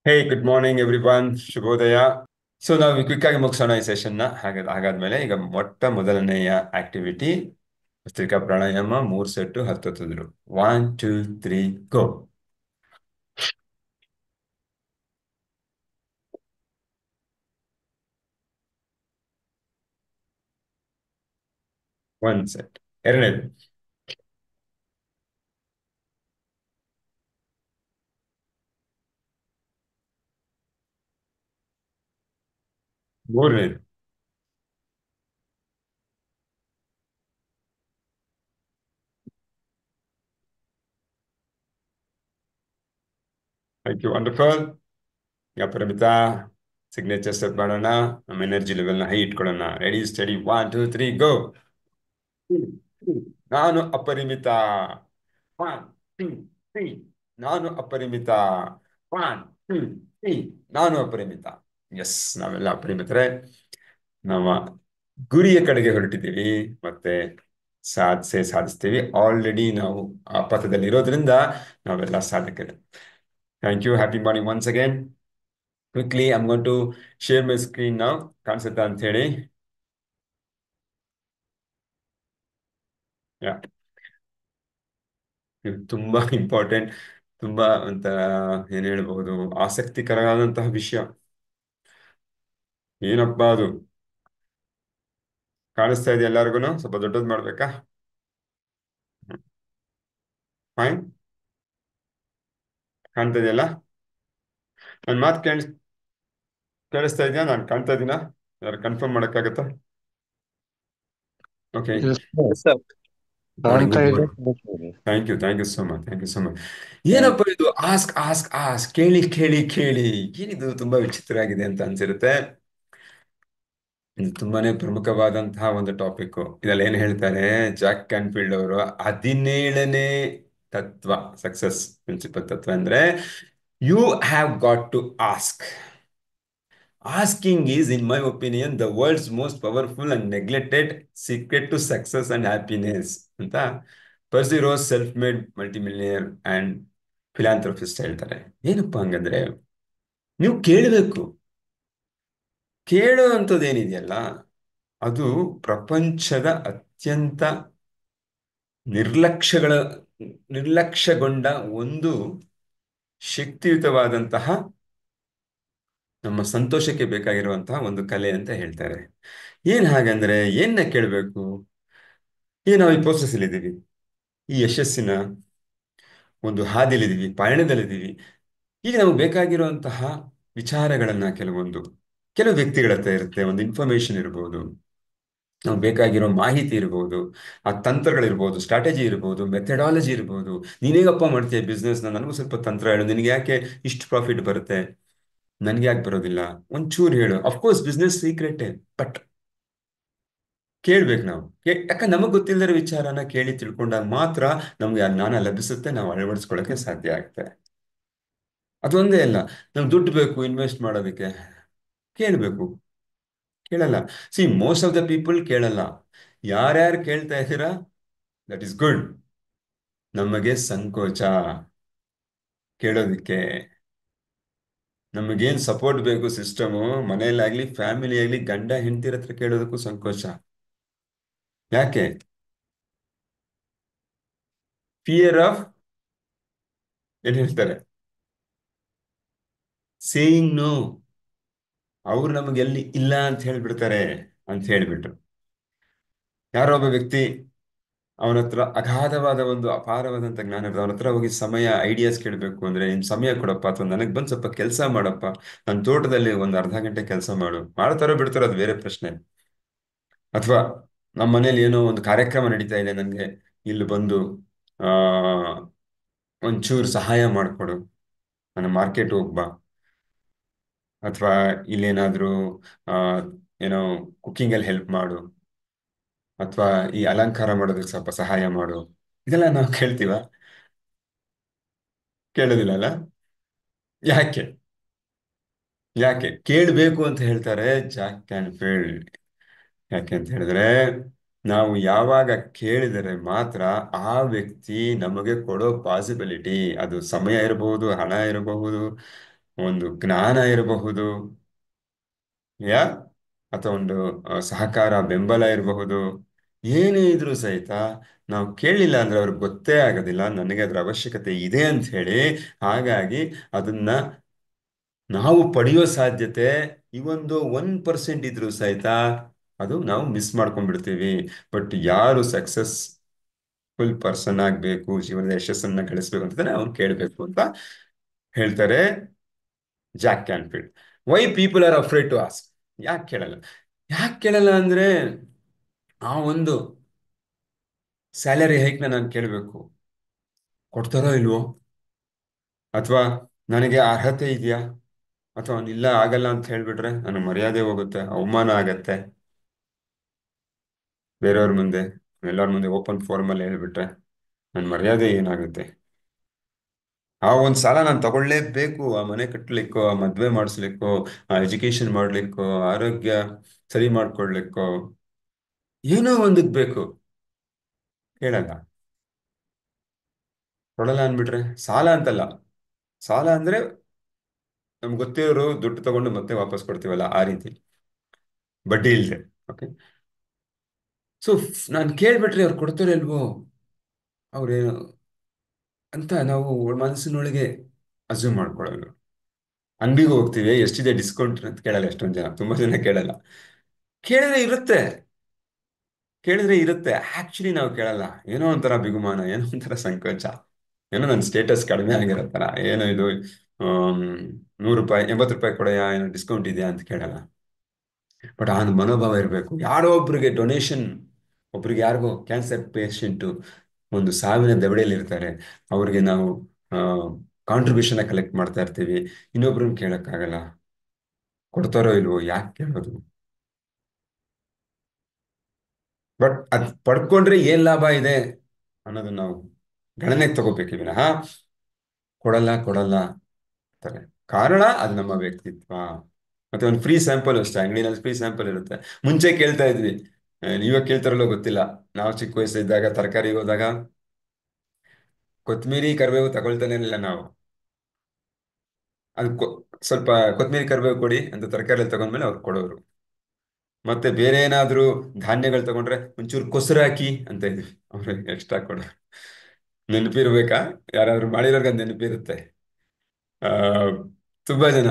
ಹೇ good morning everyone, ಶುಭೋದಯ. So ನಾವು quick ಆಗಿ ಮುಗಿಸೋಣ ಈ ಸೆಷನ್ನ. ಹಾಗಾದ್ಮೇಲೆ ಈಗ ಮೊದಲನೆಯ ಆಕ್ಟಿವಿಟಿ ಭಸ್ತ್ರಿಕಾ ಪ್ರಾಣಾಯಾಮ. 3 ಸೆಟ್ಟು 10 ಹೊತ್ತಿದ್ರು. 1 2 3 ಗೋ. 1 ಸೆಟ್. ಎರಡನೇದು. ಮೂರನೇದು. Thank you, wonderful. ಈಗ ಪರಿಮಿತ ಸಿಗ್ನೇಚರ್ ಸ್ಟೆಪ್ ಮಾಡೋಣ. ನಮ್ಮ ಎನರ್ಜಿ ಲೆವೆಲ್ನ ಹೈ ಇಟ್ಕೊಳ್ಳೋಣ. Ready steady 1 2 3 go. ನಾನು ಅಪರಿಮಿತ. 1 2 3. ನಾನು ಅಪರಿಮಿತ. 1 2 3. ನಾನು ಅಪರಿಮಿತ. ಎಸ್, ನಾವೆಲ್ಲ ಅಪರಿಮಿತರೇ. ನಮ್ಮ ಗುರಿಯ ಕಡೆಗೆ ಹೊರಟಿದ್ದೀವಿ ಮತ್ತೆ ಸಾಧಿಸ್ತೀವಿ. ಆಲ್ರೆಡಿ ನಾವು ಆ ಪಥದಲ್ಲಿ ಇರೋದ್ರಿಂದ ನಾವೆಲ್ಲ ಸಾಧಕರು. Thank you. Happy morning once again. Quickly I'm going to share my screen ನಾವು. ಕಾಣಿಸುತ್ತಾ ಅಂತ ಹೇಳಿ. ಯಾ, ಇದು ತುಂಬಾ ಇಂಪಾರ್ಟೆಂಟ್. ತುಂಬಾ ಒಂಥರ ಏನ್ ಹೇಳ್ಬಹುದು, ಆಸಕ್ತಿಕರವಾದಂತಹ ವಿಷಯ. ಏನಪ್ಪಾ ಅದು? ಕಾಣಿಸ್ತಾ ಇದೆ ಎಲ್ಲರಿಗೂ? ಸ್ವಲ್ಪ ದೊಡ್ಡದು ಮಾಡ್ಬೇಕಾ? ಫೈನ್. ಕಾಣ್ತಾ ಇದೆಯಲ್ಲ? ನನ್ನ ಮಾತು ಕೇಳಿಸ್ತಾ ಇದೆಯಾ? ನಾನು ಕಾಣ್ತಾ ಇದೀನಾ? ಯಾರು ಕನ್ಫರ್ಮ್ ಮಾಡಕ್ಕಾಗತ್ತಾ? Okay. Yes good sir, morning, ಕಾಣ್ತಾ ಗುಡ್ ಇದೆ, ಮಾರ್ನಿಂಗ್. ಕೇಳ್ತಾ ಇದೆ. Thank you so much, thank you so much. ಏನಪ್ಪ ಇದು ಆಸ್ಕ್ ಆಸ್ಕ್ ಆಸ್ಕ್, ಕೇಳಿ ಕೇಳಿ ಕೇಳಿ, ಏನಿದು ತುಂಬಾ ವಿಚಿತ್ರ ಆಗಿದೆ ಅಂತ ಅನ್ಸಿರುತ್ತೆ. ಇದು ತುಂಬಾನೇ ಪ್ರಮುಖವಾದಂತಹ ಒಂದು ಟಾಪಿಕ್. ಇದ್ರಲ್ಲಿ ಏನ್ ಹೇಳ್ತಾರೆ, ಜಾಕ್ ಕ್ಯಾನ್ಫೀಲ್ಡ್ ಅವರು 17ನೇ ತತ್ವ, ಸಕ್ಸಸ್ ಪ್ರಿನ್ಸಿಪಲ್ ತತ್ವ ಅಂದ್ರೆ, you have got to ask. Asking is, in my opinion, the world's most powerful and neglected secret to success and happiness ಅಂತ ಪರ್ಸಿ rose, self made ಮಲ್ಟಿಮಿಲಿಯರ್ and philanthropist ಹೇಳ್ತಾರೆ. ಏನಪ್ಪಾ ಹಂಗಂದ್ರೆ, ನೀವು ಕೇಳಬೇಕು. ಕೇಳೋ ಅಂಥದ್ದೇನಿದೆಯಲ್ಲ, ಅದು ಪ್ರಪಂಚದ ಅತ್ಯಂತ ನಿರ್ಲಕ್ಷ್ಯಗಳ ನಿರ್ಲಕ್ಷ್ಯಗೊಂಡ ಒಂದು ಶಕ್ತಿಯುತವಾದಂತಹ, ನಮ್ಮ ಸಂತೋಷಕ್ಕೆ ಬೇಕಾಗಿರುವಂತಹ ಒಂದು ಕಲೆ ಅಂತ ಹೇಳ್ತಾರೆ. ಏನ್ ಹಾಗಂದ್ರೆ, ಏನ್ನ ಕೇಳಬೇಕು? ಈಗ ನಾವು ಈ ಪ್ರೋಸೆಸ್ ಇದ್ದೀವಿ, ಈ ಯಶಸ್ಸಿನ ಒಂದು ಹಾದಿಲಿದ್ದೀವಿ, ಪಯಣದಲ್ಲಿದ್ದೀವಿ. ಈಗ ನಮಗೆ ಬೇಕಾಗಿರುವಂತಹ ವಿಚಾರಗಳನ್ನ ಕೆಲವು ವ್ಯಕ್ತಿಗಳ ಹತ್ರ ಇರುತ್ತೆ, ಒಂದು ಇನ್ಫಾರ್ಮೇಶನ್ ಇರ್ಬೋದು, ನಮ್ಗೆ ಬೇಕಾಗಿರೋ ಮಾಹಿತಿ ಇರ್ಬೋದು, ಆ ತಂತ್ರಗಳಿರ್ಬೋದು, ಸ್ಟ್ರಾಟಜಿ ಇರ್ಬೋದು, ಮೆಥಡಾಲಜಿ ಇರ್ಬೋದು. ನೀನೇಗಪ್ಪ ಮಾಡ್ತೀಯ ಬಿಸ್ನೆಸ್ನ? ನನಗೂ ಸ್ವಲ್ಪ ತಂತ್ರ ಹೇಳು. ನಿನಗೆ ಯಾಕೆ ಇಷ್ಟು ಪ್ರಾಫಿಟ್ ಬರುತ್ತೆ? ನನ್ಗೆ ಯಾಕೆ ಬರೋದಿಲ್ಲ? ಒಂಚೂರು ಹೇಳು. ಅಫ್ಕೋರ್ಸ್ ಬಿಸ್ನೆಸ್ ಸೀಕ್ರೆಟೇ, ಬಟ್ ಕೇಳ್ಬೇಕು ನಾವು. ಯಾಕಂದ್ರೆ ನಮಗ್ ಗೊತ್ತಿಲ್ಲದ ವಿಚಾರನ ಕೇಳಿ ತಿಳ್ಕೊಂಡಾಗ ಮಾತ್ರ ನಮ್ಗೆ ಆ ಜ್ಞಾನ ಲಭಿಸುತ್ತೆ, ನಾವು ಅಳವಡಿಸ್ಕೊಳ್ಳೋಕೆ ಸಾಧ್ಯ ಆಗುತ್ತೆ. ಅದೊಂದೇ ಅಲ್ಲ, ನಮ್ಗೆ ದುಡ್ಡು ಬೇಕು ಇನ್ವೆಸ್ಟ್ ಮಾಡೋದಕ್ಕೆ, ಕೇಳಬೇಕು. ಕೇಳಲ್ಲ. C, most of the people ಕೇಳಲ್ಲ. ಯಾರ್ಯಾರು ಕೇಳ್ತಾ ಇದ್ದೀರಾ, ದಟ್ ಈಸ್ ಗುಡ್. ನಮಗೆ ಸಂಕೋಚ ಕೇಳೋದಿಕ್ಕೆ. ನಮಗೇನ್ ಸಪೋರ್ಟ್ ಬೇಕು ಸಿಸ್ಟಮು, ಮನೆಯಲ್ಲಾಗ್ಲಿ ಫ್ಯಾಮಿಲಿ ಆಗ್ಲಿ, ಗಂಡ ಹೆಂಡತಿರ ಹತ್ರ ಕೇಳೋದಕ್ಕೂ ಸಂಕೋಚ. ಯಾಕೆ? ಫಿಯರ್ ಆಫ್, ಏನ್ ಹೇಳ್ತಾರೆ, ಸೇಯಿಂಗ್ ನೋ. ಅವ್ರು ನಮಗೆ ಎಲ್ಲಿ ಇಲ್ಲ ಅಂತ ಹೇಳ್ಬಿಡ್ತಾರೆ ಅಂತ ಹೇಳ್ಬಿಟ್ಟು. ಯಾರೋ ಒಬ್ಬ ವ್ಯಕ್ತಿ, ಅವನ ಹತ್ರ ಅಗಾಧವಾದ ಒಂದು ಅಪಾರವಾದಂತ ಜ್ಞಾನ ಇರ್ತದೆ. ಅವನ ಹತ್ರ ಹೋಗಿ ಸಮಯ, ಐಡಿಯಾಸ್ ಕೇಳಬೇಕು ಅಂದ್ರೆ, ನಿನ್ ಸಮಯ ಕೊಡಪ್ಪ, ಅಥವಾ ನನಗೆ ಬಂದು ಸ್ವಲ್ಪ ಕೆಲಸ ಮಾಡಪ್ಪ, ನನ್ನ ತೋಟದಲ್ಲಿ ಒಂದು ಅರ್ಧ ಗಂಟೆ ಕೆಲಸ ಮಾಡ್ತಾರೋ ಬಿಡ್ತಾರೋ ಅದು ಬೇರೆ ಪ್ರಶ್ನೆ. ಅಥವಾ ನಮ್ಮ ಮನೇಲಿ ಏನೋ ಒಂದು ಕಾರ್ಯಕ್ರಮ ನಡೀತಾ ಇದೆ, ನನಗೆ ಇಲ್ಲಿ ಬಂದು ಆ ಒಂಚೂರು ಸಹಾಯ ಮಾಡಿಕೊಡು, ನನ್ನ ಮಾರ್ಕೆಟ್ ಹೋಗ್ಬಾ, ಅಥವಾ ಇಲ್ಲೇನಾದ್ರೂ ಆ ಏನೋ ಕುಕ್ಕಿಂಗ್ ಅಲ್ಲಿ ಹೆಲ್ಪ್ ಮಾಡು, ಅಥವಾ ಈ ಅಲಂಕಾರ ಮಾಡೋದಕ್ಕೆ ಸ್ವಲ್ಪ ಸಹಾಯ ಮಾಡು. ಇದೆಲ್ಲ ನಾವು ಕೇಳ್ತೀವ? ಕೇಳೋದಿಲ್ಲ ಅಲ್ಲ? ಯಾಕೆ? ಯಾಕೆ ಕೇಳಬೇಕು ಅಂತ ಹೇಳ್ತಾರೆ ಜಾಕ್ ಕ್ಯಾನ್ಫೀಲ್ಡ್? ಯಾಕೆ ಅಂತ ಹೇಳಿದ್ರೆ, ನಾವು ಯಾವಾಗ ಕೇಳಿದರೆ ಮಾತ್ರ ಆ ವ್ಯಕ್ತಿ ನಮಗೆ ಕೊಡೋ ಪಾಸಿಬಿಲಿಟಿ, ಅದು ಸಮಯ ಇರಬಹುದು, ಹಣ ಇರಬಹುದು, ಒಂದು ಜ್ಞಾನ ಇರಬಹುದು, ಯಾ ಅಥವಾ ಒಂದು ಸಹಕಾರ ಬೆಂಬಲ ಇರಬಹುದು. ಏನೇ ಇದ್ರೂ ಸಹಿತ ನಾವು ಕೇಳಲಿಲ್ಲ ಅಂದ್ರೆ ಅವ್ರಿಗೆ ಗೊತ್ತೇ ಆಗೋದಿಲ್ಲ ನನಗೆ ಅದ್ರ ಅವಶ್ಯಕತೆ ಇದೆ ಅಂತ ಹೇಳಿ. ಹಾಗಾಗಿ ಅದನ್ನ ನಾವು ಪಡೆಯೋ ಸಾಧ್ಯತೆ ಈ ಒಂದು 1% ಇದ್ರೂ ಸಹಿತ ಅದು ನಾವು ಮಿಸ್ ಮಾಡ್ಕೊಂಡ್ಬಿಡ್ತೀವಿ. ಬಟ್ ಯಾರು ಫುಲ್ ಪರ್ಸನ್ ಆಗ್ಬೇಕು, ಜೀವನದ ಯಶಸ್ಸನ್ನ ಗಳಿಸ್ಬೇಕು ಅಂತಂದ್ರೆ ಅವ್ನು ಕೇಳಬೇಕು ಅಂತ ಹೇಳ್ತಾರೆ Jack Canfield. Why people are afraid to ask. ಯಾಕೆ ಕೇಳಲ್ಲ? ಯಾಕೆ ಕೇಳಲ್ಲ ಅಂದ್ರೆ ಆ ಒಂದು ಸ್ಯಾಲರಿ ಹೈಕ್ನ ನಾನು ಕೇಳಬೇಕು, ಕೊಡ್ತಾರೋ ಇಲ್ವೋ, ಅಥವಾ ನನಗೆ ಅರ್ಹತೆ ಇದೆಯಾ, ಅಥವಾ ಇಲ್ಲ ಆಗಲ್ಲ ಅಂತ ಹೇಳ್ಬಿಟ್ರೆ ನನ್ನ ಮರ್ಯಾದೆ ಹೋಗುತ್ತೆ, ಅವಮಾನ ಆಗತ್ತೆ ಬೇರೆಯವ್ರ ಮುಂದೆ, ಎಲ್ಲರ ಮುಂದೆ ಓಪನ್ ಫೋರಮ್ ಅಲ್ಲಿ ಹೇಳ್ಬಿಟ್ರೆ ನನ್ನ ಮರ್ಯಾದೆ ಏನಾಗುತ್ತೆ. ಆ ಒಂದು ಸಾಲ ನಾನು ತಗೊಳ್ಳೇಬೇಕು, ಆ ಮನೆ ಕಟ್ಟಲಿಕ್ಕೋ, ಆ ಮದ್ವೆ ಮಾಡಿಸ್ಲಿಕ್ಕೋ, ಆ ಎಜುಕೇಶನ್ ಮಾಡ್ಲಿಕ್ಕೋ, ಆರೋಗ್ಯ ಸರಿ ಮಾಡ್ಕೊಳ್ಲಿಕ್ಕೋ, ಏನೋ ಒಂದಕ್ಕೆ ಬೇಕು. ಕೇಳಲ್ಲ. ಕೊಡಲ್ಲ ಅಂದ್ಬಿಟ್ರೆ ಸಾಲ ಅಂತಲ್ಲ. ಸಾಲ ಅಂದ್ರೆ ನಮ್ಗೆ ಗೊತ್ತಿರೋರು ದುಡ್ಡು ತಗೊಂಡು ಮತ್ತೆ ವಾಪಸ್ ಕೊಡ್ತೀವಲ್ಲ, ಆ ರೀತಿ ಬಡ್ಡಿ ಇಲ್ದೆ. ಓಕೆ. ಸೊ ನಾನು ಕೇಳ್ಬಿಟ್ರೆ ಅವ್ರು ಕೊಡ್ತಾರೋ ಇಲ್ವೋ, ಅವ್ರೇನು ಅಂತ ನಾವು ಮನಸ್ಸಿನೊಳಗೆ ಅಸ್ಯೂಮ್ ಮಾಡ್ಕೊಳ್ಳೋದು. ಅಂಗಡಿಗೆ ಹೋಗ್ತೀವಿ, ಎಷ್ಟಿದೆ ಡಿಸ್ಕೌಂಟ್ ಅಂತ ಕೇಳಲ್ಲ ಎಷ್ಟೊಂದು ಜನ, ತುಂಬಾ ಜನ ಕೇಳಲ್ಲ. ಕೇಳಿದ್ರೆ ಇರುತ್ತೆ, ಕೇಳಿದ್ರೆ ಇರುತ್ತೆ. ಆಕ್ಚುಲಿ ನಾವು ಕೇಳಲ್ಲ. ಏನೋ ಒಂಥರ ಬಿಗುಮಾನ, ಏನೋ ಒಂಥರ ಸಂಕೋಚ, ಏನೋ ನನ್ನ ಸ್ಟೇಟಸ್ ಕಡಿಮೆ ಆಗಿರತ್ತಲ್ಲ, ಏನೋ ಇದು, ಆಮ್, 100 ರೂಪಾಯಿ 80 ರೂಪಾಯಿ ಕೊಡೆಯಾ, ಏನೋ ಡಿಸ್ಕೌಂಟ್ ಇದೆಯಾ ಅಂತ ಕೇಳಲ್ಲ. ಬಟ್ ಆ ಮನೋಭಾವ ಇರಬೇಕು. ಯಾರೋ ಒಬ್ರಿಗೆ ಡೊನೇಷನ್, ಒಬ್ರಿಗೆ ಯಾರಿಗೋ ಕ್ಯಾನ್ಸರ್ ಪೇಷಂಟು ಒಂದು ಸಾವಿನ ದವಡೆಯಲ್ಲಿ ಇರ್ತಾರೆ, ಅವ್ರಿಗೆ ನಾವು ಕಾಂಟ್ರಿಬ್ಯೂಷನ್ ಕಲೆಕ್ಟ್ ಮಾಡ್ತಾ ಇರ್ತೀವಿ, ಇನ್ನೊಬ್ರನ್ನ ಕೇಳಕ್ಕಾಗಲ್ಲ. ಕೊಡ್ತಾರೋ ಇಲ್ವೋ, ಯಾಕೆ ಕೇಳೋದು? ಬಟ್ ಅದ್ ಪಡ್ಕೊಂಡ್ರೆ ಏನ್ ಲಾಭ ಇದೆ ಅನ್ನೋದನ್ನ ನಾವು ಗಣನೆಗೆ ತಗೋಬೇಕು ವಿನಃ ಕೊಡಲ್ಲ ಕೊಡಲ್ಲ ಅಂತಾರೆ. ಕಾರಣ ಅದು ನಮ್ಮ ವ್ಯಕ್ತಿತ್ವ. ಮತ್ತೆ ಒಂದು ಫ್ರೀ ಸ್ಯಾಂಪಲ್ ಅಷ್ಟೇ, ಅಂಗಡಿನಲ್ಲಿ ಫ್ರೀ ಸ್ಯಾಂಪಲ್ ಇರುತ್ತೆ. ಮುಂಚೆ ಕೇಳ್ತಾ ಇದ್ವಿ, ಇವಾಗ ಕೇಳ್ತಾರಲ್ಲೋ ಗೊತ್ತಿಲ್ಲ. ನಾವು ಚಿಕ್ಕ ವಯಸ್ಸಿದ್ದಾಗ ತರಕಾರಿ ಹೋದಾಗ ಕೊತ್ಮೀರಿ ಕರಿಬೇವು ತಗೊಳ್ತಾನೆ ಇರಲಿಲ್ಲ ನಾವು. ಅದು ಸ್ವಲ್ಪ ಕೊತ್ಮೀರಿ ಕರಿಬೇವು ಕೊಡಿ ಅಂತ ತರಕಾರಿ ತಗೊಂಡ್ಮೇಲೆ ಅವ್ರು ಕೊಡೋರು. ಮತ್ತೆ ಬೇರೆ ಏನಾದ್ರೂ ಧಾನ್ಯಗಳು ತಗೊಂಡ್ರೆ ಒಂಚೂರು ಕೊಸರು ಹಾಕಿ ಅಂತ ಇದ್ವಿ, ಅವ್ರಿಗೆ ಎಕ್ಸ್ಟ್ರಾ ಕೊಡೋರು. ನೆನಪಿರ್ಬೇಕಾ? ಯಾರಾದ್ರೂ ಮಾಡಿರೋರ್ಗ ನೆನಪಿರುತ್ತೆ. ಆ ತುಂಬಾ ಜನ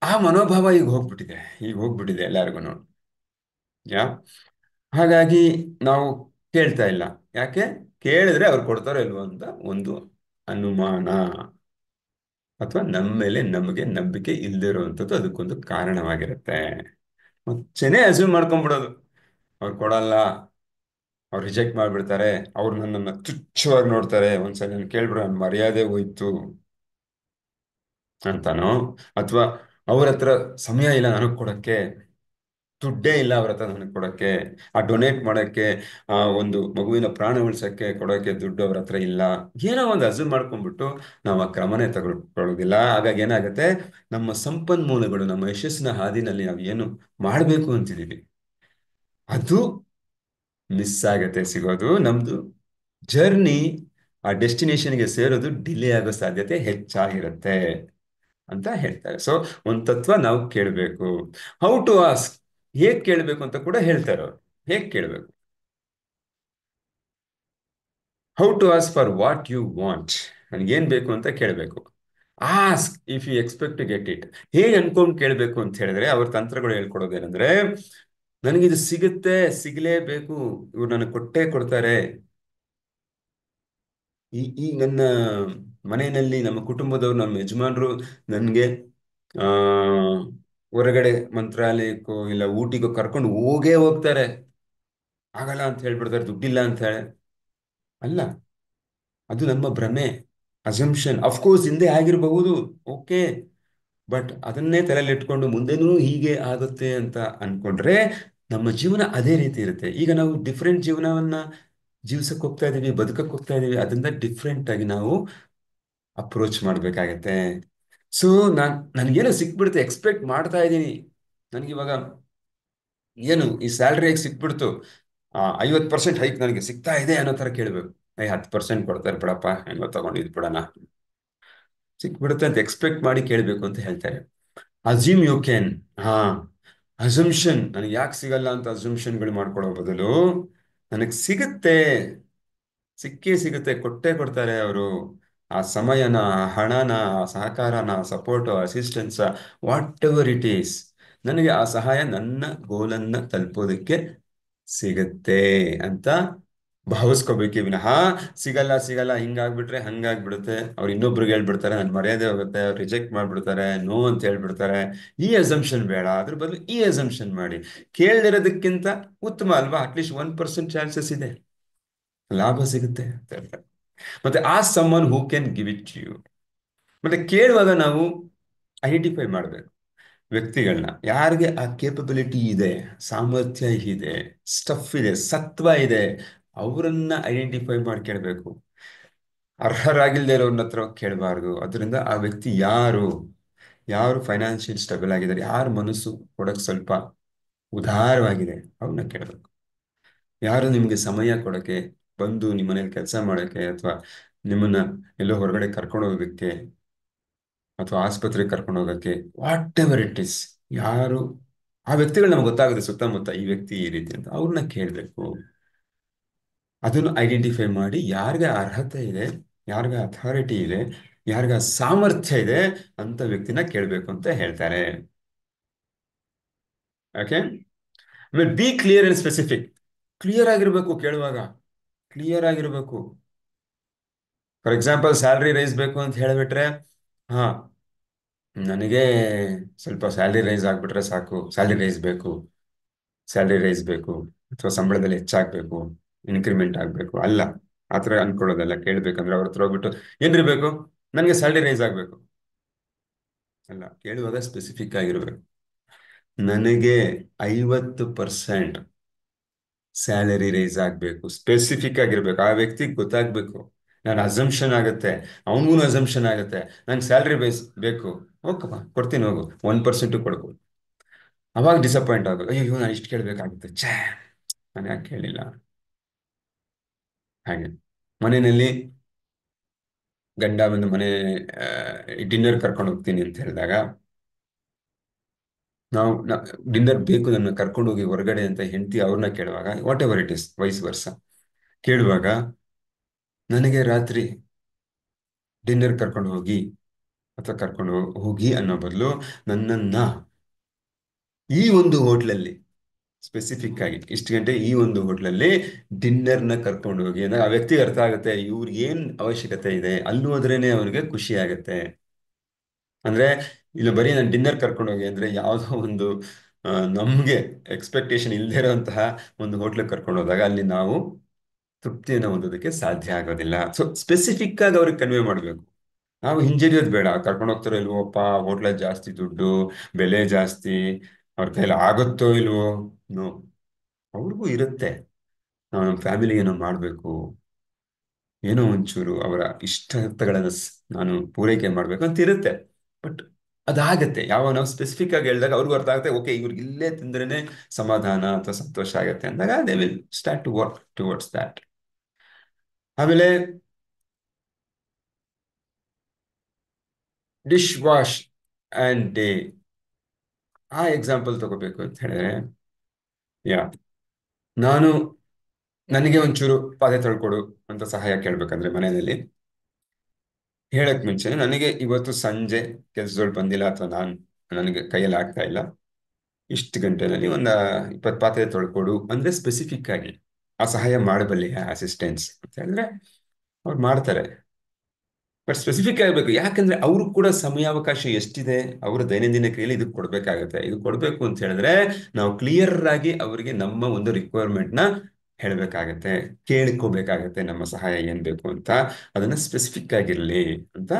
ಆ ಮನೋಭಾವ ಈಗ ಹೋಗ್ಬಿಟ್ಟಿದೆ ಎಲ್ಲರಿಗೂ. ಯಾ ಹಾಗಾಗಿ ನಾವು ಕೇಳ್ತಾ ಇಲ್ಲ. ಯಾಕೆ? ಕೇಳಿದ್ರೆ ಅವ್ರು ಕೊಡ್ತಾರೋ ಇಲ್ವೋ ಅಂತ ಒಂದು ಅನುಮಾನ, ಅಥವಾ ನಮ್ಮ ಮೇಲೆ ನಮಗೆ ನಂಬಿಕೆ ಇಲ್ಲದೆ ಇರುವಂಥದ್ದು ಅದಕ್ಕೊಂದು ಕಾರಣವಾಗಿರುತ್ತೆ. ಮುಂಚೆನೆ ಅಸ್ಯೂಮ್ ಮಾಡ್ಕೊಂಡ್ಬಿಡೋದು, ಅವ್ರು ಕೊಡಲ್ಲ, ಅವ್ರು ರಿಜೆಕ್ಟ್ ಮಾಡ್ಬಿಡ್ತಾರೆ, ಅವ್ರು ನನ್ನನ್ನು ತುಚ್ಛವಾಗಿ ನೋಡ್ತಾರೆ, ಒಂದ್ಸಲ ನಾನು ಕೇಳ್ಬಿಡ್ರೆ ನನ್ನ ಮರ್ಯಾದೆ ಹೋಯ್ತು ಅಂತಾನೋ, ಅಥವಾ ಅವ್ರ ಹತ್ರ ಸಮಯ ಇಲ್ಲ ನನಗೆ ಕೊಡಕ್ಕೆ, ದುಡ್ಡೇ ಇಲ್ಲ ಅವ್ರ ಹತ್ರ ನನಗೆ ಕೊಡಕ್ಕೆ, ಆ ಡೊನೇಟ್ ಮಾಡಕ್ಕೆ, ಆ ಒಂದು ಮಗುವಿನ ಪ್ರಾಣ ಉಳಿಸಕ್ಕೆ ಕೊಡೋಕೆ ದುಡ್ಡು ಅವ್ರ ಹತ್ರ ಇಲ್ಲ, ಏನೋ ಒಂದು ಅಸ್ಯೂಮ್ ಮಾಡ್ಕೊಂಡ್ಬಿಟ್ಟು ನಾವು ಆ ಕ್ರಮನೇ ತಗೊಳ್ಕೊಳ್ಳೋದಿಲ್ಲ. ಹಾಗಾಗಿ ಏನಾಗುತ್ತೆ, ನಮ್ಮ ಸಂಪನ್ಮೂಲಗಳು, ನಮ್ಮ ಯಶಸ್ಸಿನ ಹಾದಿನಲ್ಲಿ ನಾವು ಏನು ಮಾಡಬೇಕು ಅಂತಿದ್ದೀವಿ ಅದು ಮಿಸ್ ಆಗತ್ತೆ ಸಿಗೋದು. ನಮ್ದು ಜರ್ನಿ ಆ ಡೆಸ್ಟಿನೇಷನ್ಗೆ ಸೇರೋದು ಡಿಲೇ ಆಗೋ ಸಾಧ್ಯತೆ ಹೆಚ್ಚಾಗಿರುತ್ತೆ ಅಂತ ಹೇಳ್ತಾರೆ. ಸೊ ಒಂದು ತತ್ವ ನಾವು ಕೇಳಬೇಕು. ಹೌ ಟು ಆಸ್ಕ್, ಹೇಗ್ ಕೇಳಬೇಕು ಅಂತ ಕೂಡ ಹೇಳ್ತಾರೆ ಅವರು. ಹೇಗ್ ಕೇಳಬೇಕು? How to ask for what you want. ನನಗೇನ್ ಬೇಕು ಅಂತ ಕೇಳಬೇಕು. Ask if you expect to get it. ಹೇಗೆ ಅನ್ಕೊಂಡ್ ಕೇಳಬೇಕು ಅಂತ ಹೇಳಿದ್ರೆ ಅವ್ರ ತಂತ್ರಗಳು ಹೇಳ್ಕೊಡೋದೇನೆಂದ್ರೆ, ನನಗಿದು ಸಿಗುತ್ತೆ, ಸಿಗಲೇಬೇಕು, ಇವ್ರು ನನಗೆ ಕೊಟ್ಟೇ ಕೊಡ್ತಾರೆ. ಈ ನನ್ನ ಮನೆಯಲ್ಲಿ ನಮ್ಮ ಕುಟುಂಬದವರು, ನಮ್ಮ ಯಜಮಾನರು ನನಗೆ ಆ ಹೊರಗಡೆ ಮಂತ್ರಾಲಯಕ್ಕೋ ಇಲ್ಲ ಊಟಿಗೋ ಕರ್ಕೊಂಡು ಹೋಗೇ ಹೋಗ್ತಾರೆ, ಆಗಲ್ಲ ಅಂತ ಹೇಳ್ಬಿಡ್ತಾರೆ ದುಡ್ಡಿಲ್ಲ ಅಂತ ಹೇಳಿ. ಅಲ್ಲ, ಅದು ನಮ್ಮ ಭ್ರಮೆ, ಅಸಂಪ್ಷನ್. ಅಫ್ಕೋರ್ಸ್ ಹಿಂದೆ ಆಗಿರಬಹುದು, ಓಕೆ. ಬಟ್ ಅದನ್ನೇ ತಲೆಯಲ್ಲಿ ಇಟ್ಕೊಂಡು ಮುಂದೆನೂ ಹೀಗೆ ಆಗುತ್ತೆ ಅಂತ ಅನ್ಕೊಂಡ್ರೆ ನಮ್ಮ ಜೀವನ ಅದೇ ರೀತಿ ಇರುತ್ತೆ. ಈಗ ನಾವು ಡಿಫ್ರೆಂಟ್ ಜೀವನವನ್ನ ಜೀವ್ಸಕ್ ಹೋಗ್ತಾ ಇದೀವಿ, ಬದುಕಕ್ ಹೋಗ್ತಾ ಇದೀವಿ. ಅದರಿಂದ ಡಿಫ್ರೆಂಟ್ ಆಗಿ ನಾವು ಅಪ್ರೋಚ್ ಮಾಡ್ಬೇಕಾಗತ್ತೆ. ಸೊ ನನ್ಗೇನೋ ಸಿಕ್ಬಿಡುತ್ತೆ, ಎಕ್ಸ್ಪೆಕ್ಟ್ ಮಾಡ್ತಾ ಇದ್ದೀನಿ, ನನ್ಗಿವಾಗ ಏನು ಈ ಸ್ಯಾಲ್ರಿ ಹೇಗೆ ಸಿಕ್ಬಿಡ್ತು, 50% ಹೈಕ್ ನನಗೆ ಸಿಗ್ತಾ ಇದೆ ಅನ್ನೋ ತರ ಕೇಳ್ಬೇಕು. 10% ಕೊಡ್ತಾರೆ ಬಿಡಪ್ಪ, ಹೆಂಗೋ ತಗೊಂಡಿದ್ ಬಿಡೋಣ. ಸಿಕ್ಬಿಡುತ್ತೆ ಅಂತ ಎಕ್ಸ್ಪೆಕ್ಟ್ ಮಾಡಿ ಕೇಳಬೇಕು ಅಂತ ಹೇಳ್ತಾರೆ. Assume you can. ಹಾ, ಅಸಂಪ್ಷನ್, ನನಗೆ ಯಾಕೆ ಸಿಗಲ್ಲ ಅಂತ ಅಸಂಪ್ಷನ್ಗಳು ಮಾಡ್ಕೊಳ್ಳೋ ಬದಲು ನನಗೆ ಸಿಗುತ್ತೆ, ಸಿಕ್ಕೇ ಸಿಗುತ್ತೆ, ಕೊಟ್ಟೇ ಕೊಡ್ತಾರೆ ಅವರು. ಆ ಸಮಯನ, ಆ ಹಣನ, ಆ ಸಹಕಾರನ, support, assistance, whatever it is, ನನಗೆ ಆ ಸಹಾಯ ನನ್ನ ಗೋಲನ್ನ ತಲುಪೋದಕ್ಕೆ ಸಿಗುತ್ತೆ ಅಂತ ಭಾವಿಸ್ಕೋಬೇಕೇ ವಿನಃ ಸಿಗಲ್ಲ ಸಿಗಲ್ಲ ಹಿಂಗಾಗ್ಬಿಟ್ರೆ ಹಂಗಾಗ್ಬಿಡುತ್ತೆ, ಅವ್ರು ಇನ್ನೊಬ್ರಿಗೆ ಹೇಳ್ಬಿಡ್ತಾರೆ, ನನ್ ಮರ್ಯಾದೆ ಹೋಗುತ್ತೆ, ಅವ್ರು ರಿಜೆಕ್ಟ್ ಮಾಡ್ಬಿಡ್ತಾರೆ, ನೋ ಅಂತ ಹೇಳ್ಬಿಡ್ತಾರೆ, ಈ ಅಸಂಪ್ಷನ್ ಬೇಡ. ಅದ್ರ ಬದಲು ಈ ಅಸಂಪ್ಷನ್ ಮಾಡಿ, ಕೇಳ್ದಿರೋದಕ್ಕಿಂತ ಉತ್ತಮ ಅಲ್ವಾ? ಅಟ್ಲೀಸ್ಟ್ 1% ಚಾನ್ಸಸ್ ಇದೆ, ಲಾಭ ಸಿಗುತ್ತೆ ಅಂತ ಹೇಳ್ತಾರೆ. ಮತ್ತೆ ಆ someone who can give it to you. ಮತ್ತೆ ಕೇಳುವಾಗ ನಾವು ಐಡೆಂಟಿಫೈ ಮಾಡಬೇಕು ವ್ಯಕ್ತಿಗಳನ್ನ, ಯಾರಿಗೆ ಆ ಕೇಪಬಿಲಿಟಿ ಇದೆ, ಸಾಮರ್ಥ್ಯ ಇದೆ, ಸ್ಟಫ್ ಇದೆ, ಸತ್ವ ಇದೆ, ಅವರನ್ನ ಐಡೆಂಟಿಫೈ ಮಾಡಿ ಕೇಳಬೇಕು. ಅರ್ಹರಾಗಿಲ್ದೇ ಇರೋರ್ನ ಹತ್ರ ಕೇಳಬಾರ್ದು. ಅದರಿಂದ ಆ ವ್ಯಕ್ತಿ ಯಾರು, ಯಾರು ಫೈನಾನ್ಷಿಯಲ್ ಸ್ಟೇಬಲ್ ಆಗಿದ್ದಾರೆ, ಯಾರ ಮನಸ್ಸು ಕೊಡಕ್ ಸ್ವಲ್ಪ ಉದಾರವಾಗಿದೆ, ಅವ್ರನ್ನ ಕೇಳಬೇಕು. ಯಾರು ನಿಮ್ಗೆ ಸಮಯ ಕೊಡಕ್ಕೆ, ಬಂದು ನಿಮ್ಮ ಮನೇಲಿ ಕೆಲಸ ಮಾಡೋಕ್ಕೆ, ಅಥವಾ ನಿಮ್ಮನ್ನ ಎಲ್ಲೋ ಹೊರಗಡೆ ಕರ್ಕೊಂಡು ಹೋಗೋದಕ್ಕೆ, ಅಥವಾ ಆಸ್ಪತ್ರೆಗೆ ಕರ್ಕೊಂಡು ಹೋಗೋಕ್ಕೆ, ವಾಟ್ ಎವರ್ ಇಟ್ ಇಸ್, ಯಾರು ಆ ವ್ಯಕ್ತಿಗಳು ನಮ್ಗೆ ಗೊತ್ತಾಗುತ್ತೆ ಸುತ್ತಮುತ್ತ, ಈ ವ್ಯಕ್ತಿ ಈ ರೀತಿ ಅಂತ, ಅವ್ರನ್ನ ಕೇಳಬೇಕು. ಅದನ್ನು ಐಡೆಂಟಿಫೈ ಮಾಡಿ ಯಾರಿಗೆ ಅರ್ಹತೆ ಇದೆ, ಯಾರಿಗೆ ಅಥಾರಿಟಿ ಇದೆ, ಯಾರಿಗೆ ಸಾಮರ್ಥ್ಯ ಇದೆ ಅಂತ ವ್ಯಕ್ತಿನ ಕೇಳಬೇಕು ಅಂತ ಹೇಳ್ತಾರೆ. ಓಕೆ. ಆಮೇಲೆ B clear and specific. Clear ಆಗಿರ್ಬೇಕು ಕೇಳುವಾಗ, ಕ್ಲಿಯರ್ ಆಗಿರ್ಬೇಕು. ಫಾರ್ ಎಕ್ಸಾಂಪಲ್, ಸ್ಯಾಲ್ರಿ ರೈಸ್ ಬೇಕು ಅಂತ ಹೇಳಿಬಿಟ್ರೆ, ಹಾ, ನನಗೆ ಸ್ವಲ್ಪ ಸ್ಯಾಲ್ರಿ ರೈಸ್ ಆಗ್ಬಿಟ್ರೆ ಸಾಕು, ಸ್ಯಾಲ್ರಿ ರೈಸ್ ಬೇಕು, ಸ್ಯಾಲ್ರಿ ರೈಸ್ ಬೇಕು, ಅಥವಾ ಸಂಬಳದಲ್ಲಿ ಹೆಚ್ಚಾಗಬೇಕು, ಇನ್ಕ್ರಿಮೆಂಟ್ ಆಗಬೇಕು, ಅಲ್ಲ. ಆ ಥರ ಅನ್ಕೊಳ್ಳೋದಲ್ಲ. ಕೇಳಬೇಕಂದ್ರೆ ಅವ್ರ ಹತ್ರ ಹೋಗ್ಬಿಟ್ಟು ಏನ್ರಿ ಬೇಕು, ನನಗೆ ಸ್ಯಾಲ್ರಿ ರೈಸ್ ಆಗಬೇಕು ಅಲ್ಲ. ಕೇಳುವಾಗ ಸ್ಪೆಸಿಫಿಕ್ ಆಗಿರ್ಬೇಕು. ನನಗೆ 50% ಸ್ಯಾಲರಿ ರೈಸ್ ಆಗಬೇಕು, ಸ್ಪೆಸಿಫಿಕ್ ಆಗಿರ್ಬೇಕು. ಆ ವ್ಯಕ್ತಿಗೆ ಗೊತ್ತಾಗ್ಬೇಕು. ನಾನು ಅಸಂಪ್ಷನ್ ಆಗುತ್ತೆ, ಅವನಿಗೂ ಅಸಂಪ್ಷನ್ ಆಗುತ್ತೆ, ನಂಗೆ ಸ್ಯಾಲ್ರಿ ಬೇಸ್ ಬೇಕು, ಓಕಪ್ಪ ಕೊಡ್ತೀನಿ ಹೋಗು, 1% ಕೊಡ್ಬೋದು. ಅವಾಗ ಡಿಸಪಾಯಿಂಟ್ ಆಗೋದು, ಅಯ್ಯೋ ನಾನು ಇಷ್ಟು ಕೇಳಬೇಕಾಗುತ್ತೆ, ಛೇ ನಾನು ಯಾಕೆ ಕೇಳಿಲ್ಲ. ಹಾಗೆ ಮನೆಯಲ್ಲಿ ಗಂಡ ಬಂದು ಮನೆ ಡಿನ್ನರ್ ಕರ್ಕೊಂಡು ಹೋಗ್ತೀನಿ ಅಂತ ಹೇಳಿದಾಗ, ನಾವು ಡಿನ್ನರ್ ಬೇಕು ನನ್ನ ಕರ್ಕೊಂಡು ಹೋಗಿ ಹೊರಗಡೆ ಅಂತ ಹೆಂಡತಿ ಅವ್ರನ್ನ ಕೇಳುವಾಗ, what ever it is, wise ವರ್ಸ ಕೇಳುವಾಗ, ನನಗೆ ರಾತ್ರಿ ಡಿನ್ನರ್ ಕರ್ಕೊಂಡು ಹೋಗಿ ಅಥವಾ ಕರ್ಕೊಂಡು ಹೋಗಿ ಅನ್ನೋ ಬದಲು, ನನ್ನನ್ನ ಈ ಒಂದು ಹೋಟ್ಲಲ್ಲಿ, ಸ್ಪೆಸಿಫಿಕ್ ಆಗಿ ಇಷ್ಟು ಗಂಟೆ ಈ ಒಂದು ಹೋಟ್ಲಲ್ಲಿ ಡಿನ್ನರ್ನ ಕರ್ಕೊಂಡು ಹೋಗಿ ಅಂದ್ರೆ ಆ ವ್ಯಕ್ತಿಗೆ ಅರ್ಥ ಆಗುತ್ತೆ ಇವ್ರಿಗೆ ಏನ್ ಅವಶ್ಯಕತೆ ಇದೆ, ಅಲ್ಲಿ ಹೋದ್ರೇನೆ ಅವ್ರಿಗೆ ಖುಷಿ ಆಗುತ್ತೆ. ಅಂದ್ರೆ ಇಲ್ಲಿ ಬರೀ ನಾನು ಡಿನ್ನರ್ ಕರ್ಕೊಂಡು ಹೋಗಿ ಅಂದ್ರೆ ಯಾವುದೋ ಒಂದು ನಮ್ಗೆ ಎಕ್ಸ್ಪೆಕ್ಟೇಷನ್ ಇಲ್ಲದೆ ಇರೋಂತಹ ಒಂದು ಹೋಟ್ಲಿಗೆ ಕರ್ಕೊಂಡು ಹೋದಾಗ ಅಲ್ಲಿ ನಾವು ತೃಪ್ತಿಯನ್ನು ಹೊಂದೋದಕ್ಕೆ ಸಾಧ್ಯ ಆಗೋದಿಲ್ಲ. ಸೊ ಸ್ಪೆಸಿಫಿಕ್ ಆಗಿ ಅವ್ರಿಗೆ ಕನ್ವೆ ಮಾಡಬೇಕು. ನಾವು ಹಿಂಜರಿಯೋದು ಬೇಡ. ಕರ್ಕೊಂಡು ಹೋಗ್ತಾರೋ ಇಲ್ವೋಪ್ಪ, ಹೋಟ್ಲಲ್ಲಿ ಜಾಸ್ತಿ ದುಡ್ಡು, ಬೆಲೆ ಜಾಸ್ತಿ, ಅವ್ರ ಕೈಯಲ್ಲಿ ಆಗುತ್ತೋ ಇಲ್ವೋ, ನೋ, ಅವ್ರಿಗೂ ಇರುತ್ತೆ, ನಾವು ನಮ್ಮ ಫ್ಯಾಮಿಲಿಗೆ ಏನೋ ಮಾಡಬೇಕು, ಏನೋ ಒಂಚೂರು ಅವರ ಇಷ್ಟಗಳನ್ನು ನಾನು ಪೂರೈಕೆ ಮಾಡ್ಬೇಕು ಅಂತ ಇರುತ್ತೆ. ಬಟ್ ಅದಾಗತ್ತೆ ಯಾವಾಗ ನಾವು ಸ್ಪೆಸಿಫಿಕ್ ಆಗಿ ಹೇಳಿದಾಗ ಅವ್ರಿಗೂ ಅರ್ಥ ಆಗುತ್ತೆ, ಓಕೆ ಇವ್ರಿಗೆ ಇಲ್ಲೇ ತಿಂದ್ರೇನೆ ಸಮಾಧಾನ ಅಥವಾ ಸಂತೋಷ ಆಗುತ್ತೆ ಅಂದಾಗ they will start to work towards that. ಆಮೇಲೆ ಡಿಶ್ ವಾಶ್ ಅಂಡ್ ಡೇ, ಆ ಎಕ್ಸಾಂಪಲ್ ತಗೋಬೇಕು ಅಂತ ಹೇಳಿದ್ರೆ, ಯಾ ನಾನು ನನಗೆ ಒಂಚೂರು ಪಾತ್ರೆ ತೊಳ್ಕೊಡು ಅಂತ ಸಹಾಯ ಕೇಳ್ಬೇಕಂದ್ರೆ ಮನೆಯಲ್ಲಿ, ಹೇಳಕ್ ಮುಂಚೆ ನನಗೆ ಇವತ್ತು ಸಂಜೆ ಕೆಲ್ಸದೊಳು ಬಂದಿಲ್ಲ ಅಥವಾ ನನಗೆ ಕೈಯಲ್ಲಿ ಆಗ್ತಾ ಇಲ್ಲ, ಇಷ್ಟು ಗಂಟೆನಲ್ಲಿ ಒಂದು 20 ಪಾತ್ರೆ ತೊಳ್ಕೊಡು ಅಂದ್ರೆ ಸ್ಪೆಸಿಫಿಕ್ ಆಗಿ ಆ ಸಹಾಯ ಮಾಡಬಲ್ಲೆ ಅಸಿಸ್ಟೆನ್ಸ್ ಅಂತ ಹೇಳಿದ್ರೆ ಅವ್ರು ಮಾಡ್ತಾರೆ. ಬಟ್ ಸ್ಪೆಸಿಫಿಕ್ ಆಗಬೇಕು, ಯಾಕಂದ್ರೆ ಅವರು ಕೂಡ ಸಮಯಾವಕಾಶ ಎಷ್ಟಿದೆ ಅವರ ದೈನಂದಿನ ಕ್ರಿಯೆಯಲ್ಲಿ ಇದಕ್ಕೆ ಕೊಡ್ಬೇಕಾಗತ್ತೆ. ಇದು ಕೊಡ್ಬೇಕು ಅಂತ ಹೇಳಿದ್ರೆ ನಾವು ಕ್ಲಿಯರ್ ಆಗಿ ಅವರಿಗೆ ನಮ್ಮ ಒಂದು ರಿಕ್ವೈರ್ಮೆಂಟ್ ನ ಹೇಳ್ಬೇಕಾಗತ್ತೆ, ಕೇಳ್ಕೋಬೇಕಾಗತ್ತೆ, ನಮ್ಮ ಸಹಾಯ ಏನ್ ಬೇಕು ಅಂತ. ಅದನ್ನ ಸ್ಪೆಸಿಫಿಕ್ ಆಗಿರ್ಲಿ ಅಂತ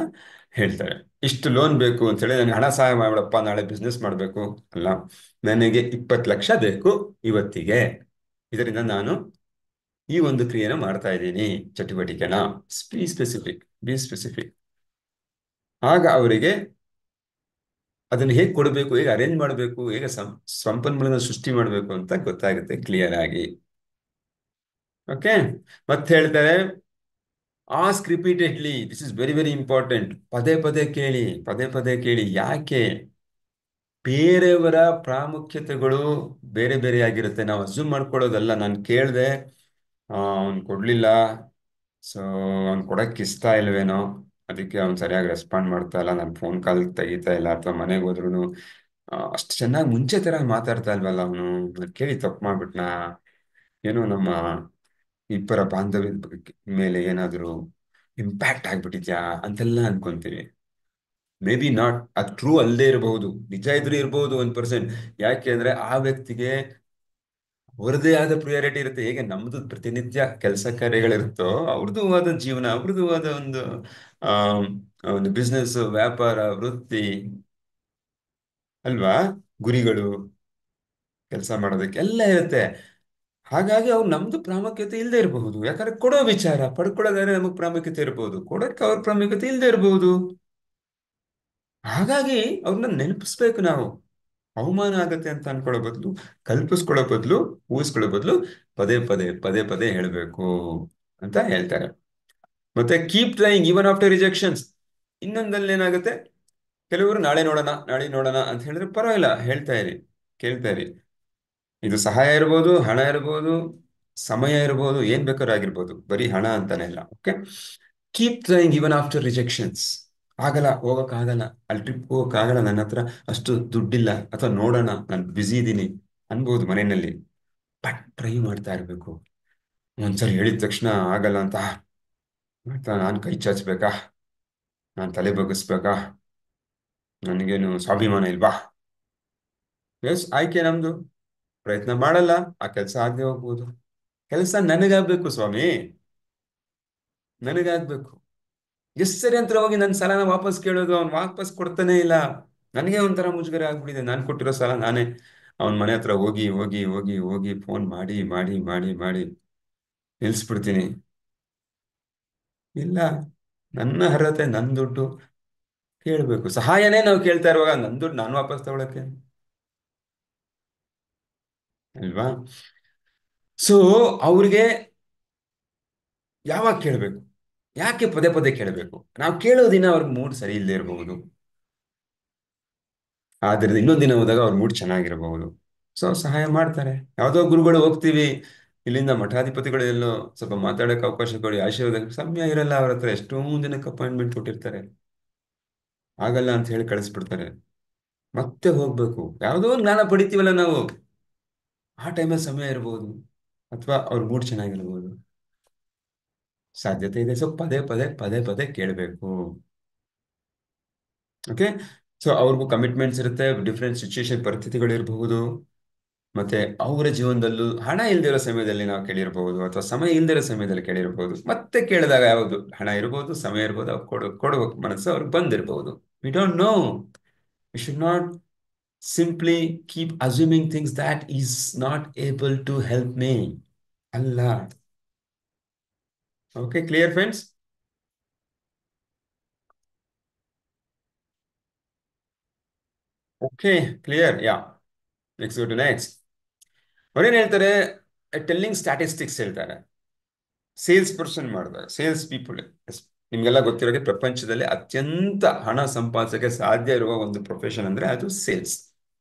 ಹೇಳ್ತಾರೆ. ಇಷ್ಟು ಲೋನ್ ಬೇಕು ಅಂತ ಹೇಳಿ ನನಗೆ ಹಣ ಸಹಾಯ ಮಾಡಪ್ಪ, ನಾಳೆ ಬಿಸ್ನೆಸ್ ಮಾಡಬೇಕು ಅಲ್ಲ, ನನಗೆ 20 ಲಕ್ಷ ಬೇಕು ಇವತ್ತಿಗೆ, ಇದರಿಂದ ನಾನು ಈ ಒಂದು ಕ್ರಿಯೆನ ಮಾಡ್ತಾ ಇದ್ದೀನಿ, ಚಟುವಟಿಕೆನ. B specific. ಆಗ ಅವರಿಗೆ ಅದನ್ನು ಹೇಗೆ ಕೊಡಬೇಕು, ಹೇಗೆ ಅರೇಂಜ್ ಮಾಡಬೇಕು, ಹೇಗೆ ಸಂಪನ್ಮೂಲನ ಸೃಷ್ಟಿ ಮಾಡಬೇಕು ಅಂತ ಗೊತ್ತಾಗುತ್ತೆ ಕ್ಲಿಯರ್ ಆಗಿ. ಓಕೆ. ಮತ್ತೆ ಹೇಳ್ತಾರೆ ask repeatedly, this is very very important. ಪದೇ ಪದೇ ಕೇಳಿ, ಪದೇ ಪದೇ ಕೇಳಿ. ಯಾಕೆ? ಬೇರೆಯವರ ಪ್ರಾಮುಖ್ಯತೆಗಳು ಬೇರೆ ಬೇರೆ ಆಗಿರುತ್ತೆ. ನಾವು ಅಸ್ಯೂಮ್ ಮಾಡ್ಕೊಳ್ಳೋದಲ್ಲ. ನಾನು ಕೇಳಿದೆ, ಅವ್ನು ಕೊಡ್ಲಿಲ್ಲ, ಸೊ ಅವ್ನು ಕೊಡಕ್ಕೆ ಇಷ್ಟ ಇಲ್ವೇನೋ, ಅದಕ್ಕೆ ಅವ್ನು ಸರಿಯಾಗಿ ರೆಸ್ಪಾಂಡ್ ಮಾಡ್ತಾ ಇಲ್ಲ, ನನ್ನ ಫೋನ್ ಕಾಲ್ ತೆಗಿತಾ ಇಲ್ಲ, ಅಥವಾ ಮನೆಗೆ ಹೋದ್ರು ಅಷ್ಟು ಚೆನ್ನಾಗಿ ಮುಂಚೆ ತರ ಮಾತಾಡ್ತಾ ಇಲ್ವಲ್ಲ ಅವನು, ಕೇಳಿ ತಪ್ಪು ಮಾಡ್ಬಿಟ್ನಾ, ಏನೋ ನಮ್ಮ ಇಬ್ಬರ ಬಾಂಧವ್ಯದ ಮೇಲೆ ಏನಾದರೂ ಇಂಪ್ಯಾಕ್ಟ್ ಆಗ್ಬಿಟ್ಟಿದ್ಯಾ ಅಂತೆಲ್ಲ ಅನ್ಕೊಂತೀವಿ. ಮೇ ಬಿ ನಾಟ್, ಅದು ಟ್ರೂ ಅಲ್ಲದೆ ಇರಬಹುದು, ನಿಜ ಇದ್ರೂ ಇರಬಹುದು 1%. ಯಾಕೆ ಅಂದ್ರೆ ಆ ವ್ಯಕ್ತಿಗೆ ಅವ್ರದ್ದೇ ಆದ ಪ್ರಿಯಾರಿಟಿ ಇರುತ್ತೆ. ಹೇಗೆ ನಮ್ದು ಪ್ರತಿನಿತ್ಯ ಕೆಲಸ ಕಾರ್ಯಗಳಿರುತ್ತೋ, ಅವ್ರದ್ದು ಆದ ಜೀವನ, ಅವ್ರದ್ದು ಆದ ಆ ಒಂದು ಬಿಸ್ನೆಸ್, ವ್ಯಾಪಾರ, ವೃತ್ತಿ, ಅಲ್ವಾ, ಗುರಿಗಳು, ಕೆಲಸ ಮಾಡೋದಕ್ಕೆ ಎಲ್ಲ ಇರುತ್ತೆ. ಹಾಗಾಗಿ ಅವ್ರು ನಮ್ದು ಪ್ರಾಮುಖ್ಯತೆ ಇಲ್ಲದೆ ಇರಬಹುದು. ಯಾಕಂದ್ರೆ ಕೊಡೋ ವಿಚಾರ ಪಡ್ಕೊಳ್ಳೋದಾದ್ರೆ ನಮಗೆ ಪ್ರಾಮುಖ್ಯತೆ ಇರಬಹುದು, ಕೊಡಕ್ಕೆ ಅವ್ರ ಪ್ರಾಮುಖ್ಯತೆ ಇಲ್ಲದೆ ಇರಬಹುದು. ಹಾಗಾಗಿ ಅವ್ರನ್ನ ನೆನಪಿಸ್ಬೇಕು ನಾವು. ಅವಮಾನ ಆಗತ್ತೆ ಅಂತ ಅನ್ಕೊಳ್ಳೋ ಬದಲು, ಕಲ್ಪಿಸ್ಕೊಳ್ಳೋ ಬದಲು, ಊಹಿಸ್ಕೊಳ್ಳೋ ಬದಲು ಪದೇ ಪದೇ ಪದೇ ಪದೇ ಹೇಳಬೇಕು ಅಂತ ಹೇಳ್ತಾರೆ. ಮತ್ತೆ keep trying even after rejections. ಇನ್ನೊಂದಲ್ಲಿ ಏನಾಗುತ್ತೆ, ಕೆಲವರು ನಾಳೆ ನೋಡೋಣ, ನಾಳೆ ನೋಡೋಣ ಅಂತ ಹೇಳಿದ್ರೆ ಪರವಾಗಿಲ್ಲ, ಹೇಳ್ತಾ ಇರಿ, ಕೇಳ್ತಾ ಇರಿ. ಇದು ಸಹಾಯ ಇರ್ಬೋದು, ಹಣ ಇರ್ಬೋದು, ಸಮಯ ಇರ್ಬೋದು, ಏನ್ ಬೇಕಾದ್ರೂ ಆಗಿರ್ಬೋದು, ಬರೀ ಹಣ ಅಂತಾನೆ ಇಲ್ಲ. Okay, keep trying even after rejections. ಆಗಲ್ಲ, ಹೋಗಕ್ಕಾಗಲ್ಲ, ಅಲ್ಲಿ ಟ್ರಿಪ್ ಹೋಗಕ್ಕಾಗಲ್ಲ, ನನ್ನ ಹತ್ರ ಅಷ್ಟು ದುಡ್ಡಿಲ್ಲ, ಅಥವಾ ನೋಡೋಣ ನಾನು ಬ್ಯುಸಿ ಇದ್ದೀನಿ ಅನ್ಬೋದು ಮನೆಯಲ್ಲಿ. ಬಟ್ ಟ್ರೈ ಮಾಡ್ತಾ ಇರ್ಬೇಕು. ಒಂದ್ಸರಿ ಹೇಳಿದ ತಕ್ಷಣ ಆಗಲ್ಲ ಅಂತ ನಾನು ಕೈ ಚಾಚ್ಬೇಕಾ, ನಾನು ತಲೆ ಬಗ್ಗಿಸ್ಬೇಕಾ, ನನಗೇನು ಸ್ವಾಭಿಮಾನ ಇಲ್ವಾ? ಎಸ್, ಆಯ್ಕೆ ನಮ್ದು. ಪ್ರಯತ್ನ ಮಾಡಲ್ಲ, ಆ ಕೆಲಸ ಆಗದೆ ಹೋಗ್ಬೋದು. ಕೆಲಸ ನನಗಾಗ್ಬೇಕು ಸ್ವಾಮಿ, ನನಗಾಗ್ಬೇಕು. ಎಷ್ಟು ಸರಿ ಅಂತ ಹೋಗಿ ನನ್ನ ಸಾಲನ ವಾಪಸ್ ಕೇಳೋದು, ಅವ್ನು ವಾಪಸ್ ಕೊಡ್ತಾನೆ ಇಲ್ಲ. ನನಗೆ ಒಂಥರ ಮುಜುಗರ ಆಗ್ಬಿಟ್ಟಿದೆ. ನಾನು ಕೊಟ್ಟಿರೋ ಸಾಲ ನಾನೇ ಅವನ ಮನೆ ಹತ್ರ ಹೋಗಿ ಹೋಗಿ ಹೋಗಿ ಹೋಗಿ ಫೋನ್ ಮಾಡಿ ಮಾಡಿ ಮಾಡಿ ಮಾಡಿ ನಿಲ್ಸ್ಬಿಡ್ತೀನಿ. ಇಲ್ಲ, ನನ್ನ ಅರ್ಹತೆ, ನನ್ನ ದುಡ್ಡು ಕೇಳಬೇಕು. ಸಹಾಯನೇ ನಾವು ಕೇಳ್ತಾ ಇರುವಾಗ ನನ್ನ ದುಡ್ಡು ನಾನು ವಾಪಸ್ ತಗೊಳಕ್ಕೆ, ಅಲ್ವಾ? ಸೊ ಅವ್ರಿಗೆ ಯಾವಾಗ ಕೇಳಬೇಕು, ಯಾಕೆ ಪದೇ ಪದೇ ಕೇಳಬೇಕು? ನಾವು ಕೇಳೋ ದಿನ ಅವ್ರಿಗೆ ಮೂಡ್ ಸರಿ ಇಲ್ಲದೆ ಇರಬಹುದು, ಆದ್ರಿಂದ ಇನ್ನೊಂದು ದಿನ ಹೋದಾಗ ಅವ್ರ ಮೂಡ್ ಚೆನ್ನಾಗಿರಬಹುದು. ಸೊ ಸಹಾಯ ಮಾಡ್ತಾರೆ. ಯಾವುದೋ ಗುರುಗಳು ಹೋಗ್ತೀವಿ, ಇಲ್ಲಿಂದ ಮಠಾಧಿಪತಿಗಳು ಎಲ್ಲೋ ಸ್ವಲ್ಪ ಮಾತಾಡೋಕೆ ಅವಕಾಶ ಕೊಡಿ, ಆಶೀರ್ವಾದ, ಸಮಯ ಇರಲ್ಲ ಅವ್ರ ಹತ್ರ, ಎಷ್ಟೊಂದು ಜನಕ್ಕೆ ಅಪಾಯಿಂಟ್ಮೆಂಟ್ ಕೊಟ್ಟಿರ್ತಾರೆ, ಆಗಲ್ಲ ಅಂತ ಹೇಳಿ ಕಳಿಸ್ಬಿಡ್ತಾರೆ. ಮತ್ತೆ ಹೋಗ್ಬೇಕು, ಯಾವುದೋ ಒಂದು ಜ್ಞಾನ ಪಡಿತೀವಲ್ಲ ನಾವು, ಆ ಟೈಮಲ್ಲಿ ಸಮಯ ಇರ್ಬೋದು, ಅಥವಾ ಅವ್ರ ಮೂಡ್ ಚೆನ್ನಾಗಿರ್ಬೋದು, ಸಾಧ್ಯತೆ ಇದೆ. ಸೊ ಪದೇ ಪದೇ ಪದೇ ಪದೇ ಕೇಳಬೇಕು. ಓಕೆ, ಸೊ ಅವ್ರಿಗೂ ಕಮಿಟ್ಮೆಂಟ್ಸ್ ಇರುತ್ತೆ, ಡಿಫ್ರೆಂಟ್ ಸಿಚುಯೇಷನ್, ಪರಿಸ್ಥಿತಿಗಳು ಇರಬಹುದು. ಮತ್ತೆ ಅವರ ಜೀವನದಲ್ಲೂ ಹಣ ಇಲ್ದಿರೋ ಸಮಯದಲ್ಲಿ ನಾವು ಕೇಳಿರ್ಬಹುದು, ಅಥವಾ ಸಮಯ ಇಲ್ದಿರೋ ಸಮಯದಲ್ಲಿ ಕೇಳಿರ್ಬಹುದು. ಮತ್ತೆ ಕೇಳಿದಾಗ ಯಾವುದು ಹಣ ಇರ್ಬೋದು, ಸಮಯ ಇರ್ಬೋದು, ಅವ್ರು ಕೊಡುವ ಮನಸ್ಸು ಅವ್ರಿಗೆ ಬಂದಿರಬಹುದು. We don't know. We should not simply keep assuming things that is not able to help me. ಅಲ್ಲ. Okay, clear friends? Okay, clear, yeah. Next go to next. ಅವ್ರೇನ್ ಹೇಳ್ತಾರೆ, ಟೆಲ್ಲಿಂಗ್ ಸ್ಟ್ಯಾಟಿಸ್ಟಿಕ್ಸ್ ಹೇಳ್ತಾರೆ. ಸೇಲ್ಸ್ ಪರ್ಸನ್ ಮಾಡಿದಾಗ, sales people, ನಿಮ್ಗೆಲ್ಲ ಗೊತ್ತಿರೋಗೆ ಪ್ರಪಂಚದಲ್ಲಿ ಅತ್ಯಂತ ಹಣ ಸಂಪಾದಿಸಕ್ಕೆ ಸಾಧ್ಯ ಇರುವ ಒಂದು ಪ್ರೊಫೆಷನ್ ಅಂದ್ರೆ ಅದು ಸೇಲ್ಸ್.